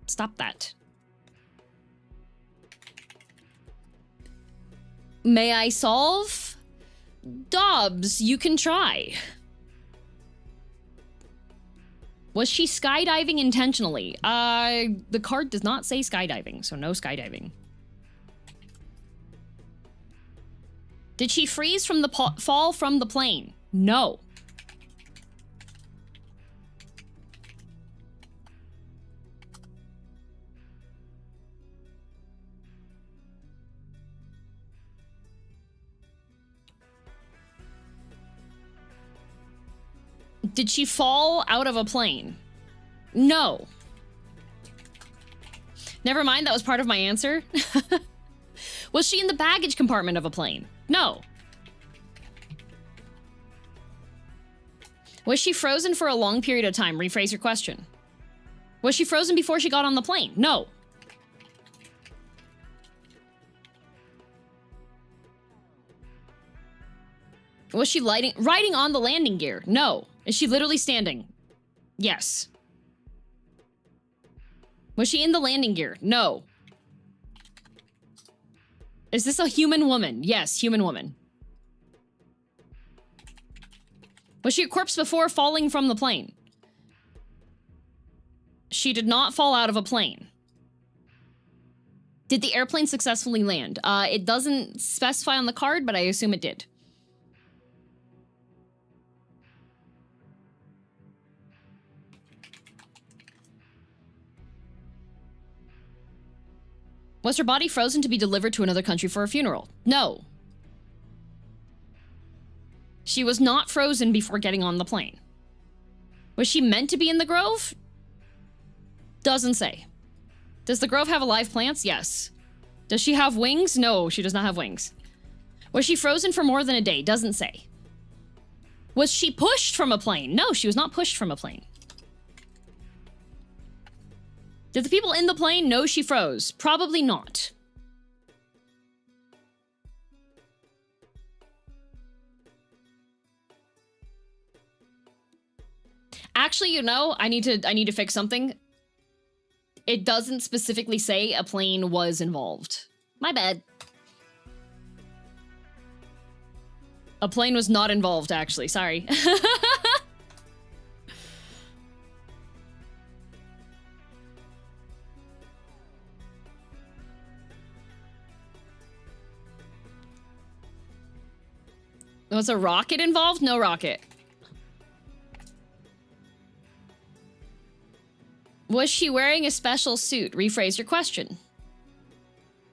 Speaker 1: Stop that. May I solve? Dobbs, you can try. Was she skydiving intentionally? The card does not say skydiving, so no skydiving. Did she freeze from the fall from the plane? No. Did she fall out of a plane? No. Never mind, that was part of my answer. Was she in the baggage compartment of a plane? No. Was she frozen for a long period of time? Rephrase your question. Was she frozen before she got on the plane? No. Was she riding on the landing gear? No. Is she literally standing? Yes. Was she in the landing gear? No. Is this a human woman? Yes, human woman. Was she a corpse before falling from the plane? She did not fall out of a plane. Did the airplane successfully land? It doesn't specify on the card, but I assume it did. Was her body frozen to be delivered to another country for a funeral? No. She was not frozen before getting on the plane. Was she meant to be in the grove? Doesn't say. Does the grove have alive plants? Yes. Does she have wings? No, she does not have wings. Was she frozen for more than a day? Doesn't say. Was she pushed from a plane? No, she was not pushed from a plane. Did the people in the plane know she froze? Probably not. Actually, you know, I need to fix something. It doesn't specifically say a plane was involved. My bad. A plane was not involved, actually. Sorry. Was a rocket involved? No rocket. Was she wearing a special suit? Rephrase your question.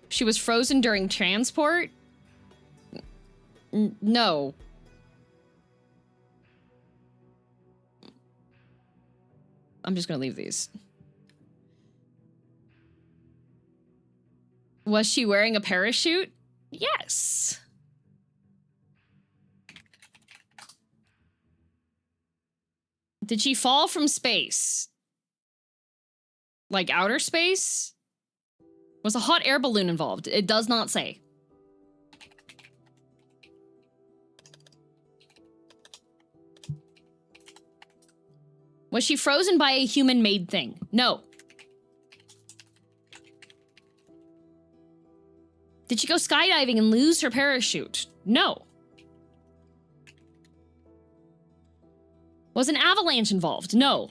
Speaker 1: She was frozen during transport? No. I'm just gonna leave these. Was she wearing a parachute? Yes. Did she fall from space? Like outer space? Was a hot air balloon involved? It does not say. Was she frozen by a human-made thing? No. Did she go skydiving and lose her parachute? No. Was an avalanche involved? No.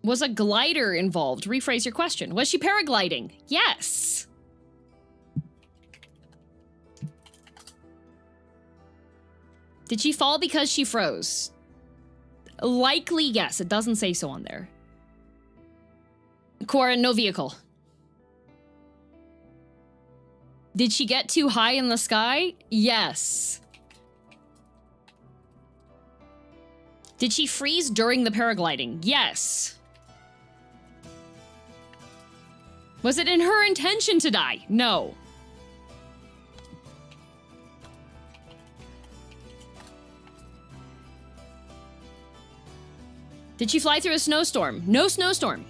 Speaker 1: Was a glider involved? Rephrase your question. Was she paragliding? Yes. Did she fall because she froze? Likely yes. It doesn't say so on there. Cora, no vehicle. Did she get too high in the sky? Yes. Did she freeze during the paragliding? Yes. Was it in her intention to die? No. Did she fly through a snowstorm? No snowstorm.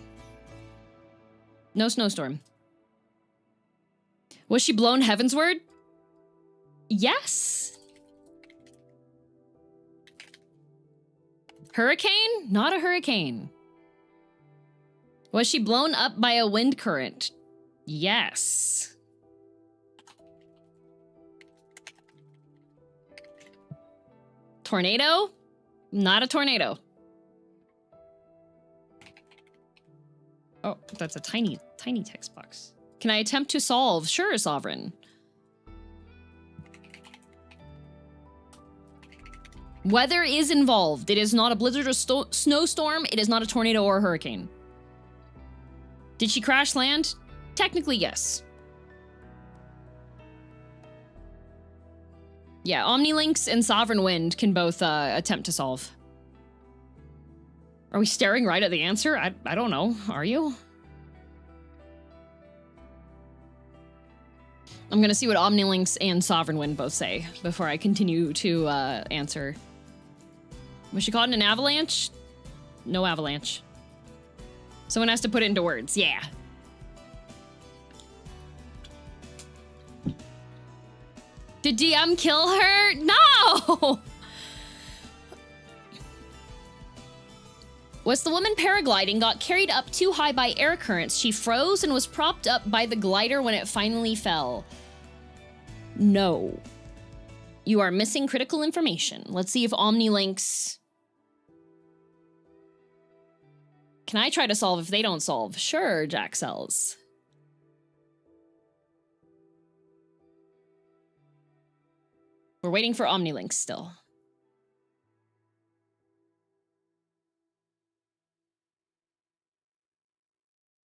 Speaker 1: No snowstorm. Was she blown heavensward? Yes. Hurricane? Not a hurricane. Was she blown up by a wind current? Yes. Tornado? Not a tornado. Oh, that's a tiny, tiny text box. Can I attempt to solve? Sure, Sovereign. Weather is involved. It is not a blizzard or snowstorm. It is not a tornado or a hurricane. Did she crash land? Technically, yes. Yeah, Omnilinks and Sovereign Wind can both attempt to solve. Are we staring right at the answer? I don't know. Are you? I'm gonna see what Omnilinks and Sovereign Wind both say before I continue to answer. Was she caught in an avalanche? No avalanche. Someone has to put it into words. Yeah. Did DM kill her? No! Was the woman paragliding got carried up too high by air currents? She froze and was propped up by the glider when it finally fell. No. You are missing critical information. Let's see if Omnilinks... Can I try to solve if they don't solve? Sure, Jack Sells. We're waiting for Omnilinks still.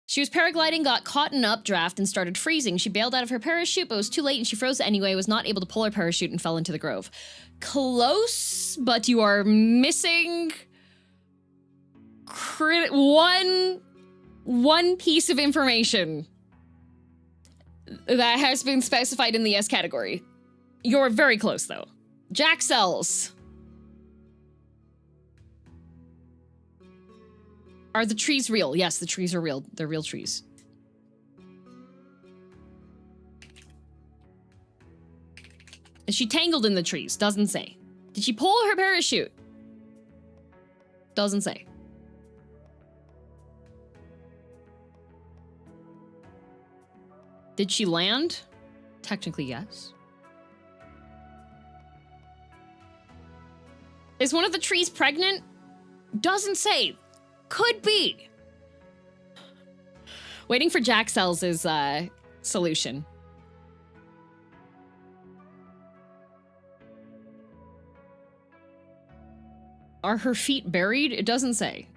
Speaker 1: She was paragliding, got caught in an updraft, and started freezing. She bailed out of her parachute, but was too late and she froze anyway, was not able to pull her parachute and fell into the grove. Close, but you are missing... one piece of information that has been specified in the yes category. You're very close, though. Jack Sells. Are the trees real? Yes, the trees are real. They're real trees. Is she tangled in the trees? Doesn't say. Did she pull her parachute? Doesn't say. Did she land? Technically, yes. Is one of the trees pregnant? Doesn't say. Could be. Waiting for Jack Sells' solution. Are her feet buried? It doesn't say.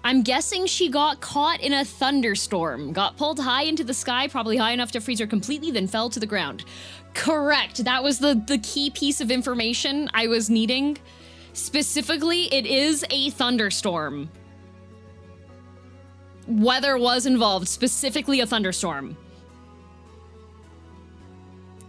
Speaker 1: I'm guessing she got caught in a thunderstorm, got pulled high into the sky, probably high enough to freeze her completely, then fell to the ground. Correct. That was the key piece of information I was needing. Specifically, it is a thunderstorm. Weather was involved, specifically a thunderstorm.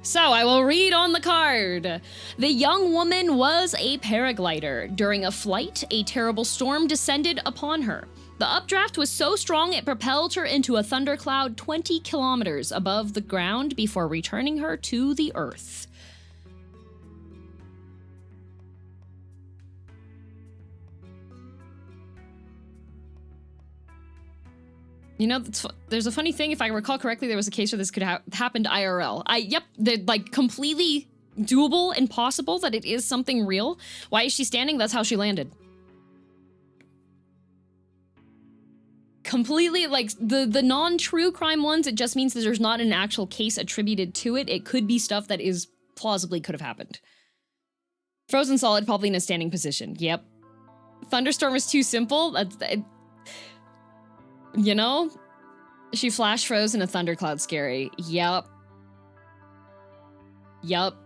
Speaker 1: So I will read on the card. The young woman was a paraglider. During a flight, a terrible storm descended upon her. The updraft was so strong it propelled her into a thundercloud 20 kilometers above the ground before returning her to the earth. You know, there's a funny thing. If I recall correctly, there was a case where this could happened IRL. Yep, they're like completely doable and possible that it is something real. Why is she standing? That's how she landed. Completely, like, the non-true crime ones, it just means that there's not an actual case attributed to it. It could be stuff that is plausibly could have happened. Frozen solid, probably in a standing position. Yep. Thunderstorm is too simple. You know? She flash froze in a thundercloud scary. Yep. Yup.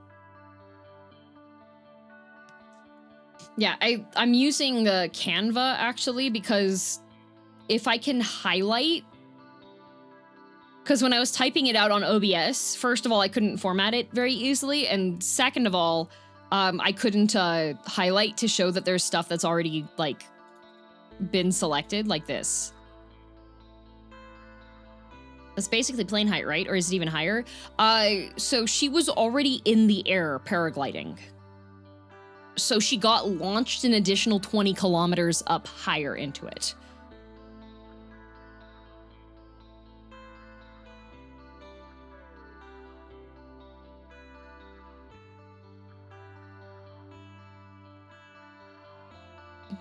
Speaker 1: Yeah, I'm using Canva, actually, because if I can highlight... Because when I was typing it out on OBS, first of all, I couldn't format it very easily, and second of all, I couldn't highlight to show that there's stuff that's already, like, been selected, like this. That's basically plane height, right? Or is it even higher? So she was already in the air paragliding. So she got launched an additional 20 kilometers up higher into it.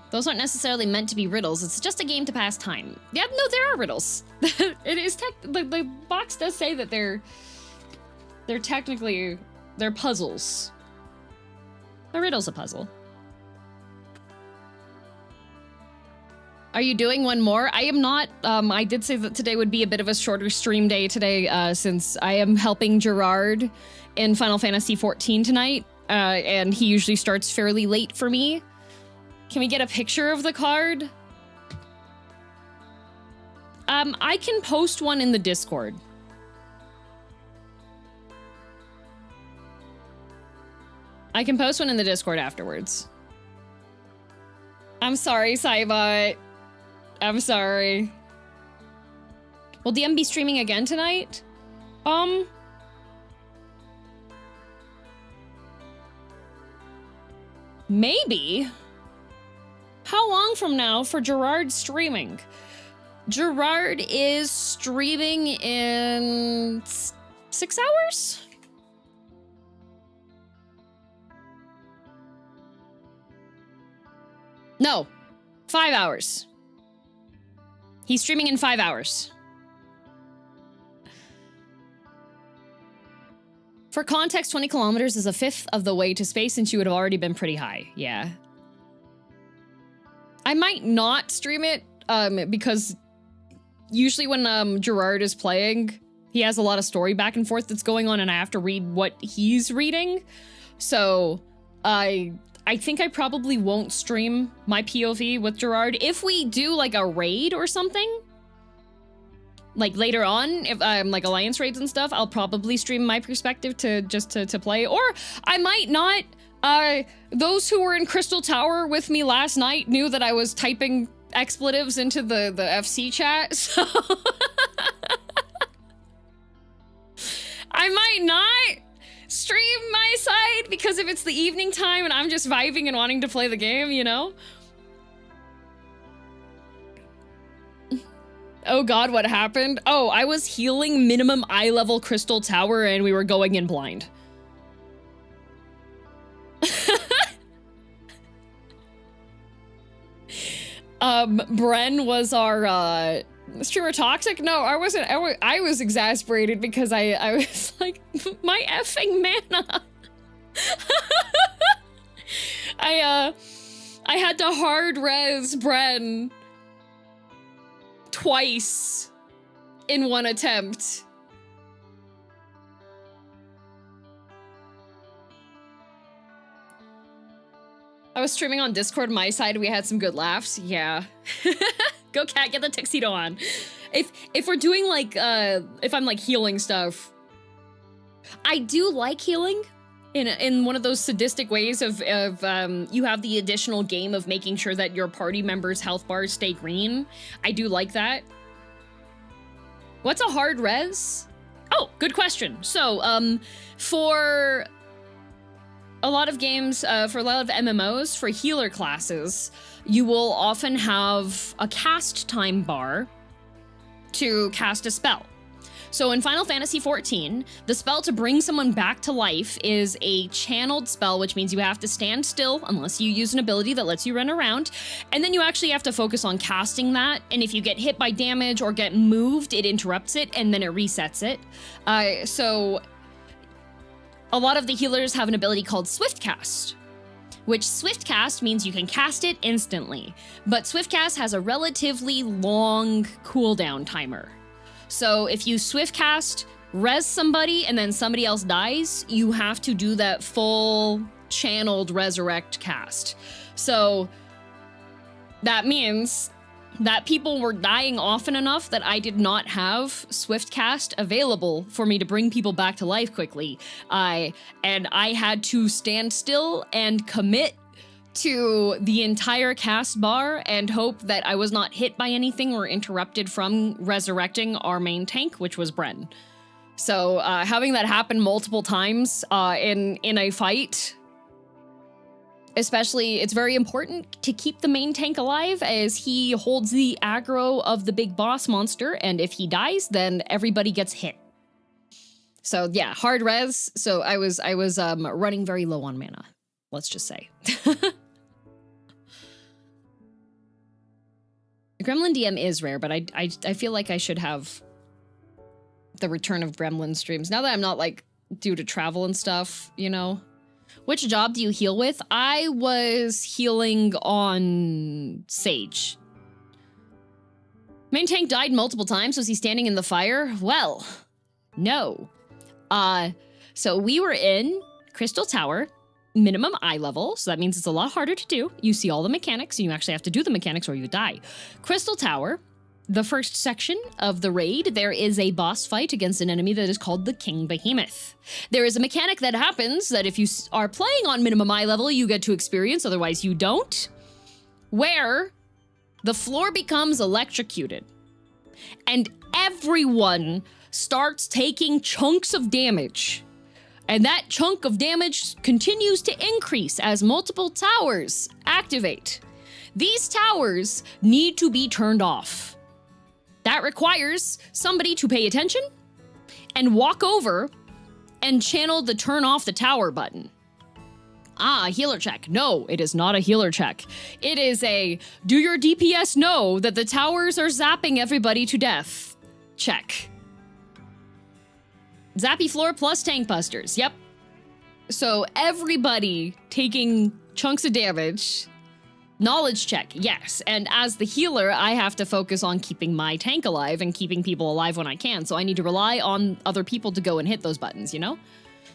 Speaker 1: Those aren't necessarily meant to be riddles. It's just a game to pass time. Yeah, no, there are riddles. It is the box does say that they're technically puzzles. A riddle's a puzzle. Are you doing one more? I am not. I did say that today would be a bit of a shorter stream day today, since I am helping Gerard in Final Fantasy XIV tonight, and he usually starts fairly late for me. Can we get a picture of the card? I can post one in the Discord. I can post one in the Discord afterwards. I'm sorry, Saibot. I'm sorry. Will DM be streaming again tonight? Maybe. How long from now for Gerard streaming? Gerard is streaming in 6 hours? No, 5 hours. He's streaming in 5 hours. For context, 20 kilometers is a fifth of the way to space, and she would have already been pretty high. Yeah. I might not stream it, because usually when Gerard is playing, he has a lot of story back and forth that's going on, and I have to read what he's reading. So I think I probably won't stream my POV with Gerard. If we do like a raid or something, like later on, if like alliance raids and stuff, I'll probably stream my perspective to play, or I might not. Those who were in Crystal Tower with me last night knew that I was typing expletives into the FC chat, so I might not stream my side, because if it's the evening time and I'm just vibing and wanting to play the game, you know? Oh god, what happened? Oh, I was healing minimum eye level Crystal Tower and we were going in blind. Bren was our streamer toxic? No, I wasn't. I was exasperated because I was like, my effing mana. I had to hard res Bren twice in one attempt. I was streaming on Discord my side, we had some good laughs. Yeah. Go cat, get the tuxedo on. If we're doing like if I'm like healing stuff, I do like healing in one of those sadistic ways of you have the additional game of making sure that your party members' health bars stay green. I do like that. What's a hard res? Oh, good question. So for a lot of games, for a lot of MMOs, for healer classes, you will often have a cast time bar to cast a spell. So in Final Fantasy XIV, the spell to bring someone back to life is a channeled spell, which means you have to stand still unless you use an ability that lets you run around. And then you actually have to focus on casting that. And if you get hit by damage or get moved, it interrupts it and then it resets it. So a lot of the healers have an ability called Swift Cast, which Swift Cast means you can cast it instantly. But Swift Cast has a relatively long cooldown timer. So if you Swift Cast, res somebody, and then somebody else dies, you have to do that full channeled resurrect cast. So that means that people were dying often enough that I did not have Swift Cast available for me to bring people back to life quickly. And I had to stand still and commit to the entire cast bar and hope that I was not hit by anything or interrupted from resurrecting our main tank, which was Bren. So having that happen multiple times in a fight, especially, it's very important to keep the main tank alive as he holds the aggro of the big boss monster, and if he dies, then everybody gets hit. So yeah, hard res. So I was running very low on mana, let's just say. Gremlin DM is rare, but I feel like I should have the return of Gremlin streams now that I'm not like due to travel and stuff, you know. Which job do you heal with? I was healing on Sage. Main tank died multiple times. Was he standing in the fire? Well, no. So we were in Crystal Tower, minimum eye level, so that means it's a lot harder to do. You see all the mechanics, and you actually have to do the mechanics or you die. Crystal Tower, the first section of the raid, there is a boss fight against an enemy that is called the King Behemoth. There is a mechanic that happens that if you are playing on minimum eye level, you get to experience, otherwise you don't, where the floor becomes electrocuted, and everyone starts taking chunks of damage. And that chunk of damage continues to increase as multiple towers activate. These towers need to be turned off. That requires somebody to pay attention and walk over and channel the turn off the tower button. Ah, healer check. No, it is not a healer check. It is a, do your DPS know that the towers are zapping everybody to death? Check. Zappy floor plus tank busters. Yep. So everybody taking chunks of damage. Knowledge check. Yes. And as the healer, I have to focus on keeping my tank alive and keeping people alive when I can. So I need to rely on other people to go and hit those buttons, you know?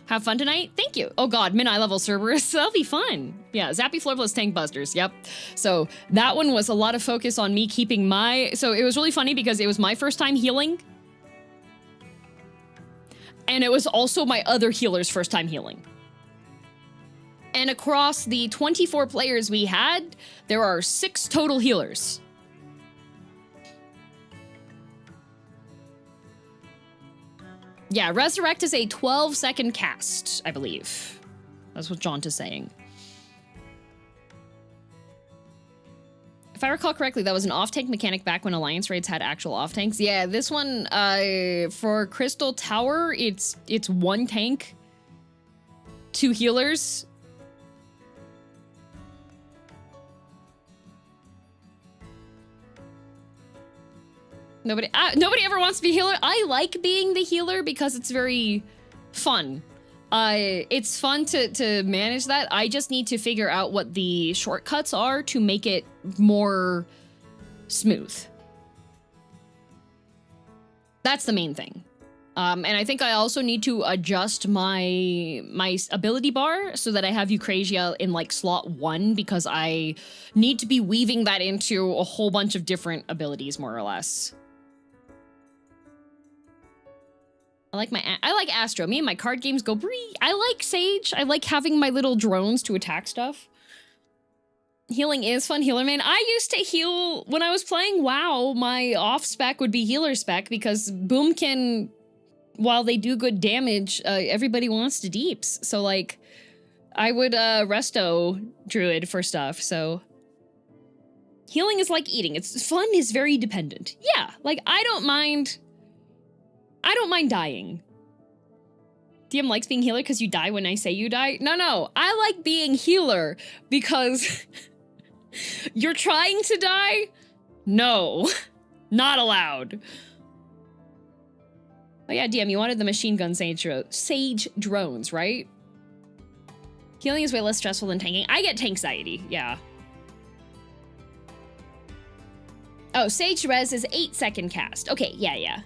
Speaker 1: Have fun tonight? Thank you. Oh god, mid-eye level Cerberus. That'll be fun. Yeah, Zappy floor plus tank busters. Yep. So that one was a lot of focus on me keeping my... So it was really funny because it was my first time healing. And it was also my other healer's first time healing. And across the 24 players we had, there are 6 total healers. Yeah, Resurrect is a 12-second cast, I believe. That's what Jaunt is saying. If I recall correctly, that was an off-tank mechanic back when Alliance raids had actual off-tanks. Yeah, this one, for Crystal Tower, it's 1 tank, 2 healers. Nobody ever wants to be a healer. I like being the healer because it's very fun. It's fun to manage that. I just need to figure out what the shortcuts are to make it more smooth. That's the main thing. And I think I also need to adjust my ability bar so that I have Eucrasia in like slot 1 because I need to be weaving that into a whole bunch of different abilities more or less. I like Astro. Me and my card games go bree. I like Sage. I like having my little drones to attack stuff. Healing is fun, healer man. I used to heal when I was playing WoW. My off spec would be healer spec because Boomkin, while they do good damage, everybody wants to deeps. So like, I would resto druid for stuff. So Healing is like eating. It's fun is very dependent. Yeah, like I don't mind dying. DM likes being healer because you die when I say you die. No, I like being healer because you're trying to die? No, not allowed. Oh yeah, DM, you wanted the machine gun sage drones, right? Healing is way less stressful than tanking. I get tanxiety, yeah. Oh, Sage Res is 8-second cast. Okay, yeah.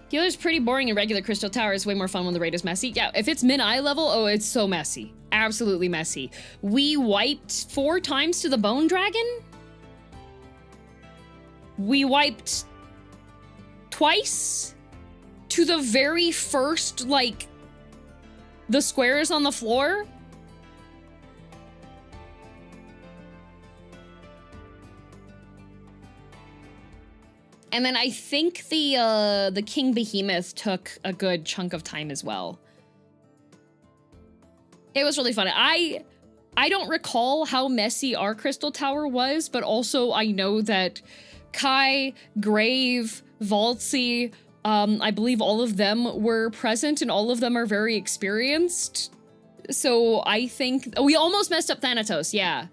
Speaker 1: Healer's pretty boring in regular Crystal Tower. Is way more fun when the raid is messy. Yeah, if it's min-eye level, oh, it's so messy. Absolutely messy. We wiped 4 times to the Bone Dragon. We wiped twice to the very first, like, the squares on the floor. And then I think the King Behemoth took a good chunk of time as well. It was really fun. I don't recall how messy our Crystal Tower was, but also I know that Kai, Grave, Valtzy, I believe all of them were present and all of them are very experienced. So I think we almost messed up Thanatos, yeah.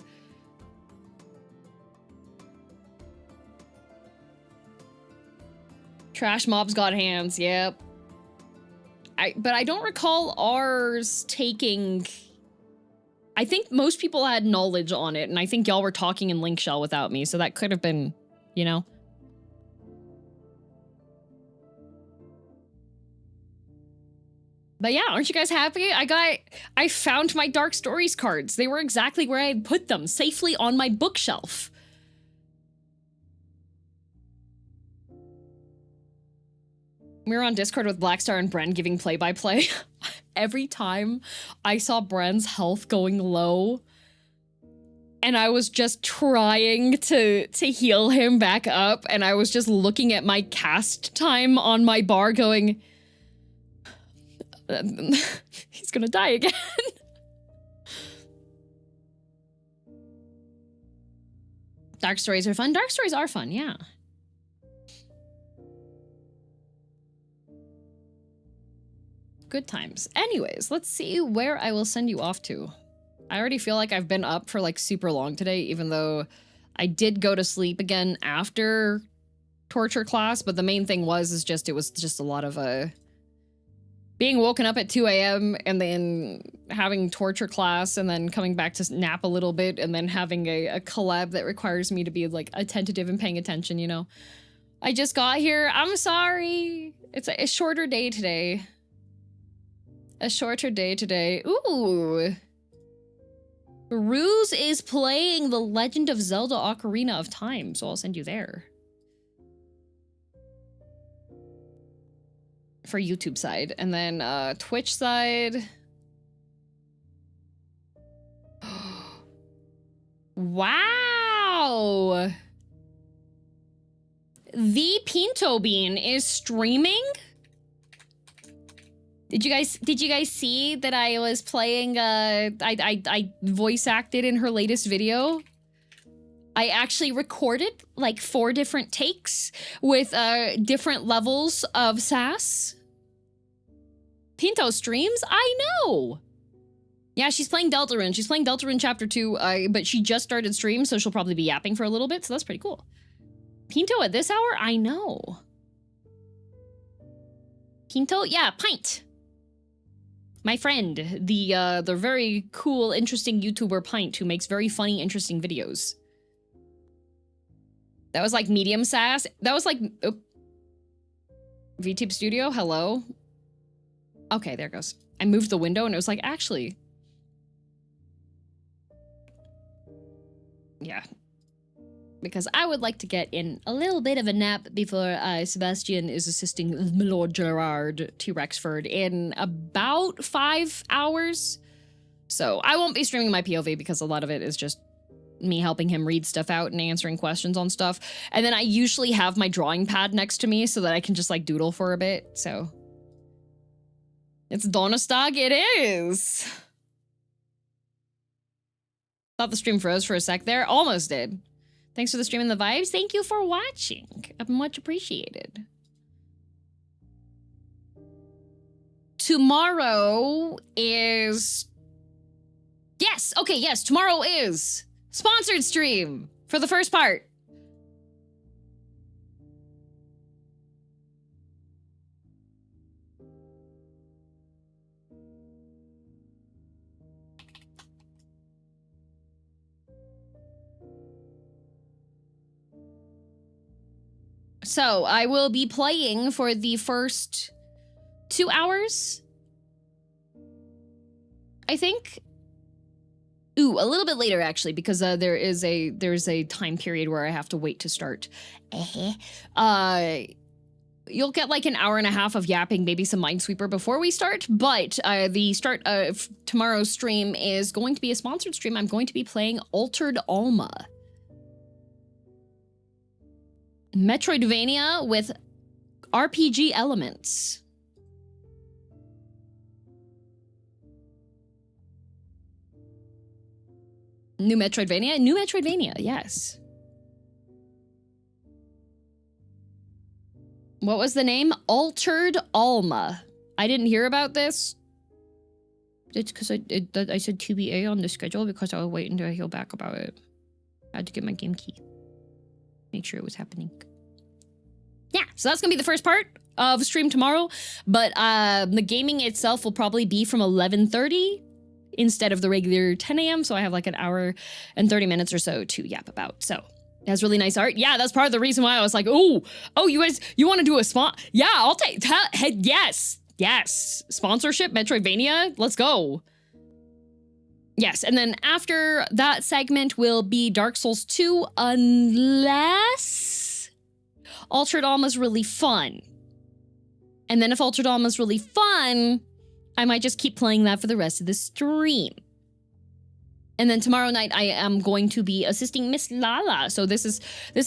Speaker 1: Trash mobs got hands, yep. But I don't recall ours taking... I think most people had knowledge on it, and I think y'all were talking in Link Shell without me, so that could have been, you know? But yeah, aren't you guys happy? I found my Dark Stories cards. They were exactly where I had put them, safely on my bookshelf. We were on Discord with Blackstar and Bren giving play-by-play. Every time I saw Bren's health going low, and I was just trying to heal him back up, and I was just looking at my cast time on my bar going, he's gonna die again. Dark Stories are fun. Dark Stories are fun, yeah. Good times. Anyways, let's see where I will send you off to. I already feel like I've been up for like super long today, even though I did go to sleep again after torture class, but the main thing was it was just a lot of being woken up at 2 a.m. and then having torture class and then coming back to nap a little bit and then having a collab that requires me to be like attentive and paying attention, you know. I just got here. I'm sorry. It's a shorter day today. A shorter day today. Ooh. Ruse is playing The Legend of Zelda Ocarina of Time, so I'll send you there. For YouTube side. And then Twitch side. Wow. The Pinto Bean is streaming? Did you guys see that I was playing I voice acted in her latest video? I actually recorded like 4 different takes with different levels of sass. Pinto streams? I know. Yeah, she's playing Deltarune. She's playing Deltarune Chapter 2, but she just started stream, so she'll probably be yapping for a little bit, so that's pretty cool. Pinto at this hour? I know. Pinto? Yeah, Pint. My friend, the very cool, interesting YouTuber Pint who makes very funny, interesting videos. That was like medium sass. That was like... Oh. VTube Studio, hello? Okay, there it goes. I moved the window and it was like, actually... Yeah. Because I would like to get in a little bit of a nap before Sebastian is assisting Milord Gerard to Rexford in about 5 hours. So I won't be streaming my POV because a lot of it is just me helping him read stuff out and answering questions on stuff. And then I usually have my drawing pad next to me so that I can just like doodle for a bit. So it's Donnerstag, it is. Thought the stream froze for a sec there. Almost did. Thanks for the stream and the vibes. Thank you for watching. Much appreciated. Tomorrow is... Yes, okay, yes, tomorrow is sponsored stream for the first part. So I will be playing for the first 2 hours, I think. Ooh, a little bit later actually, because there's a time period where I have to wait to start. You'll get like an hour and a half of yapping, maybe some Minesweeper before we start, but the start of tomorrow's stream is going to be a sponsored stream. I'm going to be playing Altered Alma. Metroidvania with RPG elements. New Metroidvania? New Metroidvania, yes. What was the name? Altered Alma. I didn't hear about this. It's because I said TBA on the schedule because I was waiting to hear back about it. I had to get my game key. Make sure it was happening. Yeah, so that's gonna be the first part of stream tomorrow, but the gaming itself will probably be from 11:30 instead of the regular 10 a.m. So I have like an hour and 30 minutes or so to yap about. So it has really nice art. Yeah, that's part of the reason why I was like, oh, you guys, you want to do a spot? Yeah, I'll take that. Yes, sponsorship, Metroidvania, let's go. Yes, and then after that segment will be Dark Souls 2, unless Altered Alma's really fun. And then if Altered Alma's really fun, I might just keep playing that for the rest of the stream. And then tomorrow night I am going to be assisting Miss Lala. So this is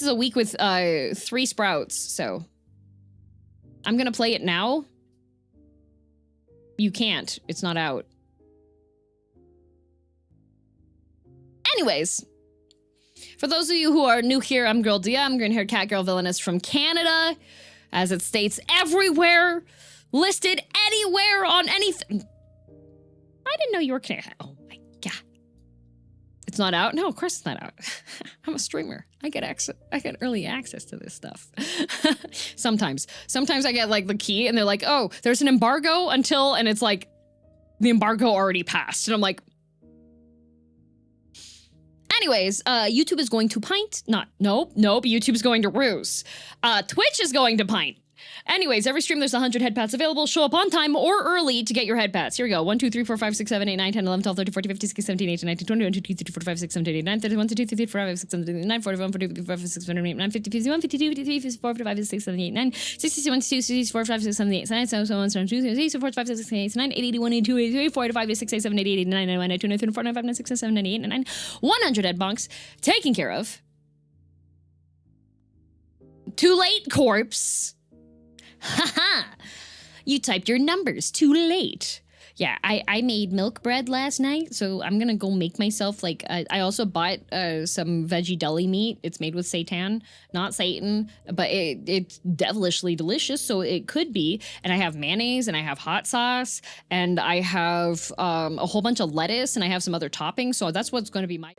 Speaker 1: a week with 3 sprouts. So I'm gonna play it now. You can't. It's not out. Anyways, for those of you who are new here, I'm girldm. I'm green-haired cat girl villainess from Canada, as it states everywhere, listed anywhere on anything. I didn't know you were Canadian. Oh my god. It's not out? No, of course it's not out. I'm a streamer. I get early access to this stuff. Sometimes I get like the key and they're like, oh, there's an embargo until, and it's like, the embargo already passed. And I'm like, anyways, YouTube is going to pint. Nope, YouTube is going to ruse. Twitch is going to pint. Anyways, every stream there's 100 head pats available. Show up on time or early to get your head pats. Here we go. 1, 2, 3, 4, 5, 6, 7, 8, 9, 10, 11, 12, 13, 14, 15, 16, 17, 18, 19, 20, 21, 22, 23, 24, 25, 26, 27, 28, 29, 30, 1, 2, 3, 4, 5, 6, 7, 8, 9, 41, 42, 45, 46, 47, 48, 49, 50, 51, 52, 53, 54, 55, 56, 57, 58, 59, 60, 61, 62, 64, 65, 66, 67, 68, 69, 70, 71, 72, 73, 74, 75, 76, 78, 79, 80, 81, 82, 83, 85, 86, 87, 88, 89, 91, 92, 93, 94, 95, 96, 97, 98, 99, 100 head bonks taken care of. Too late, corpse. Haha. You typed your numbers too late. Yeah, I made milk bread last night, so I'm gonna go make myself like, I also bought some veggie deli meat. It's made with seitan, not Satan, but it's devilishly delicious, so it could be. And I have mayonnaise, and I have hot sauce, and I have a whole bunch of lettuce, and I have some other toppings, so that's what's gonna be my...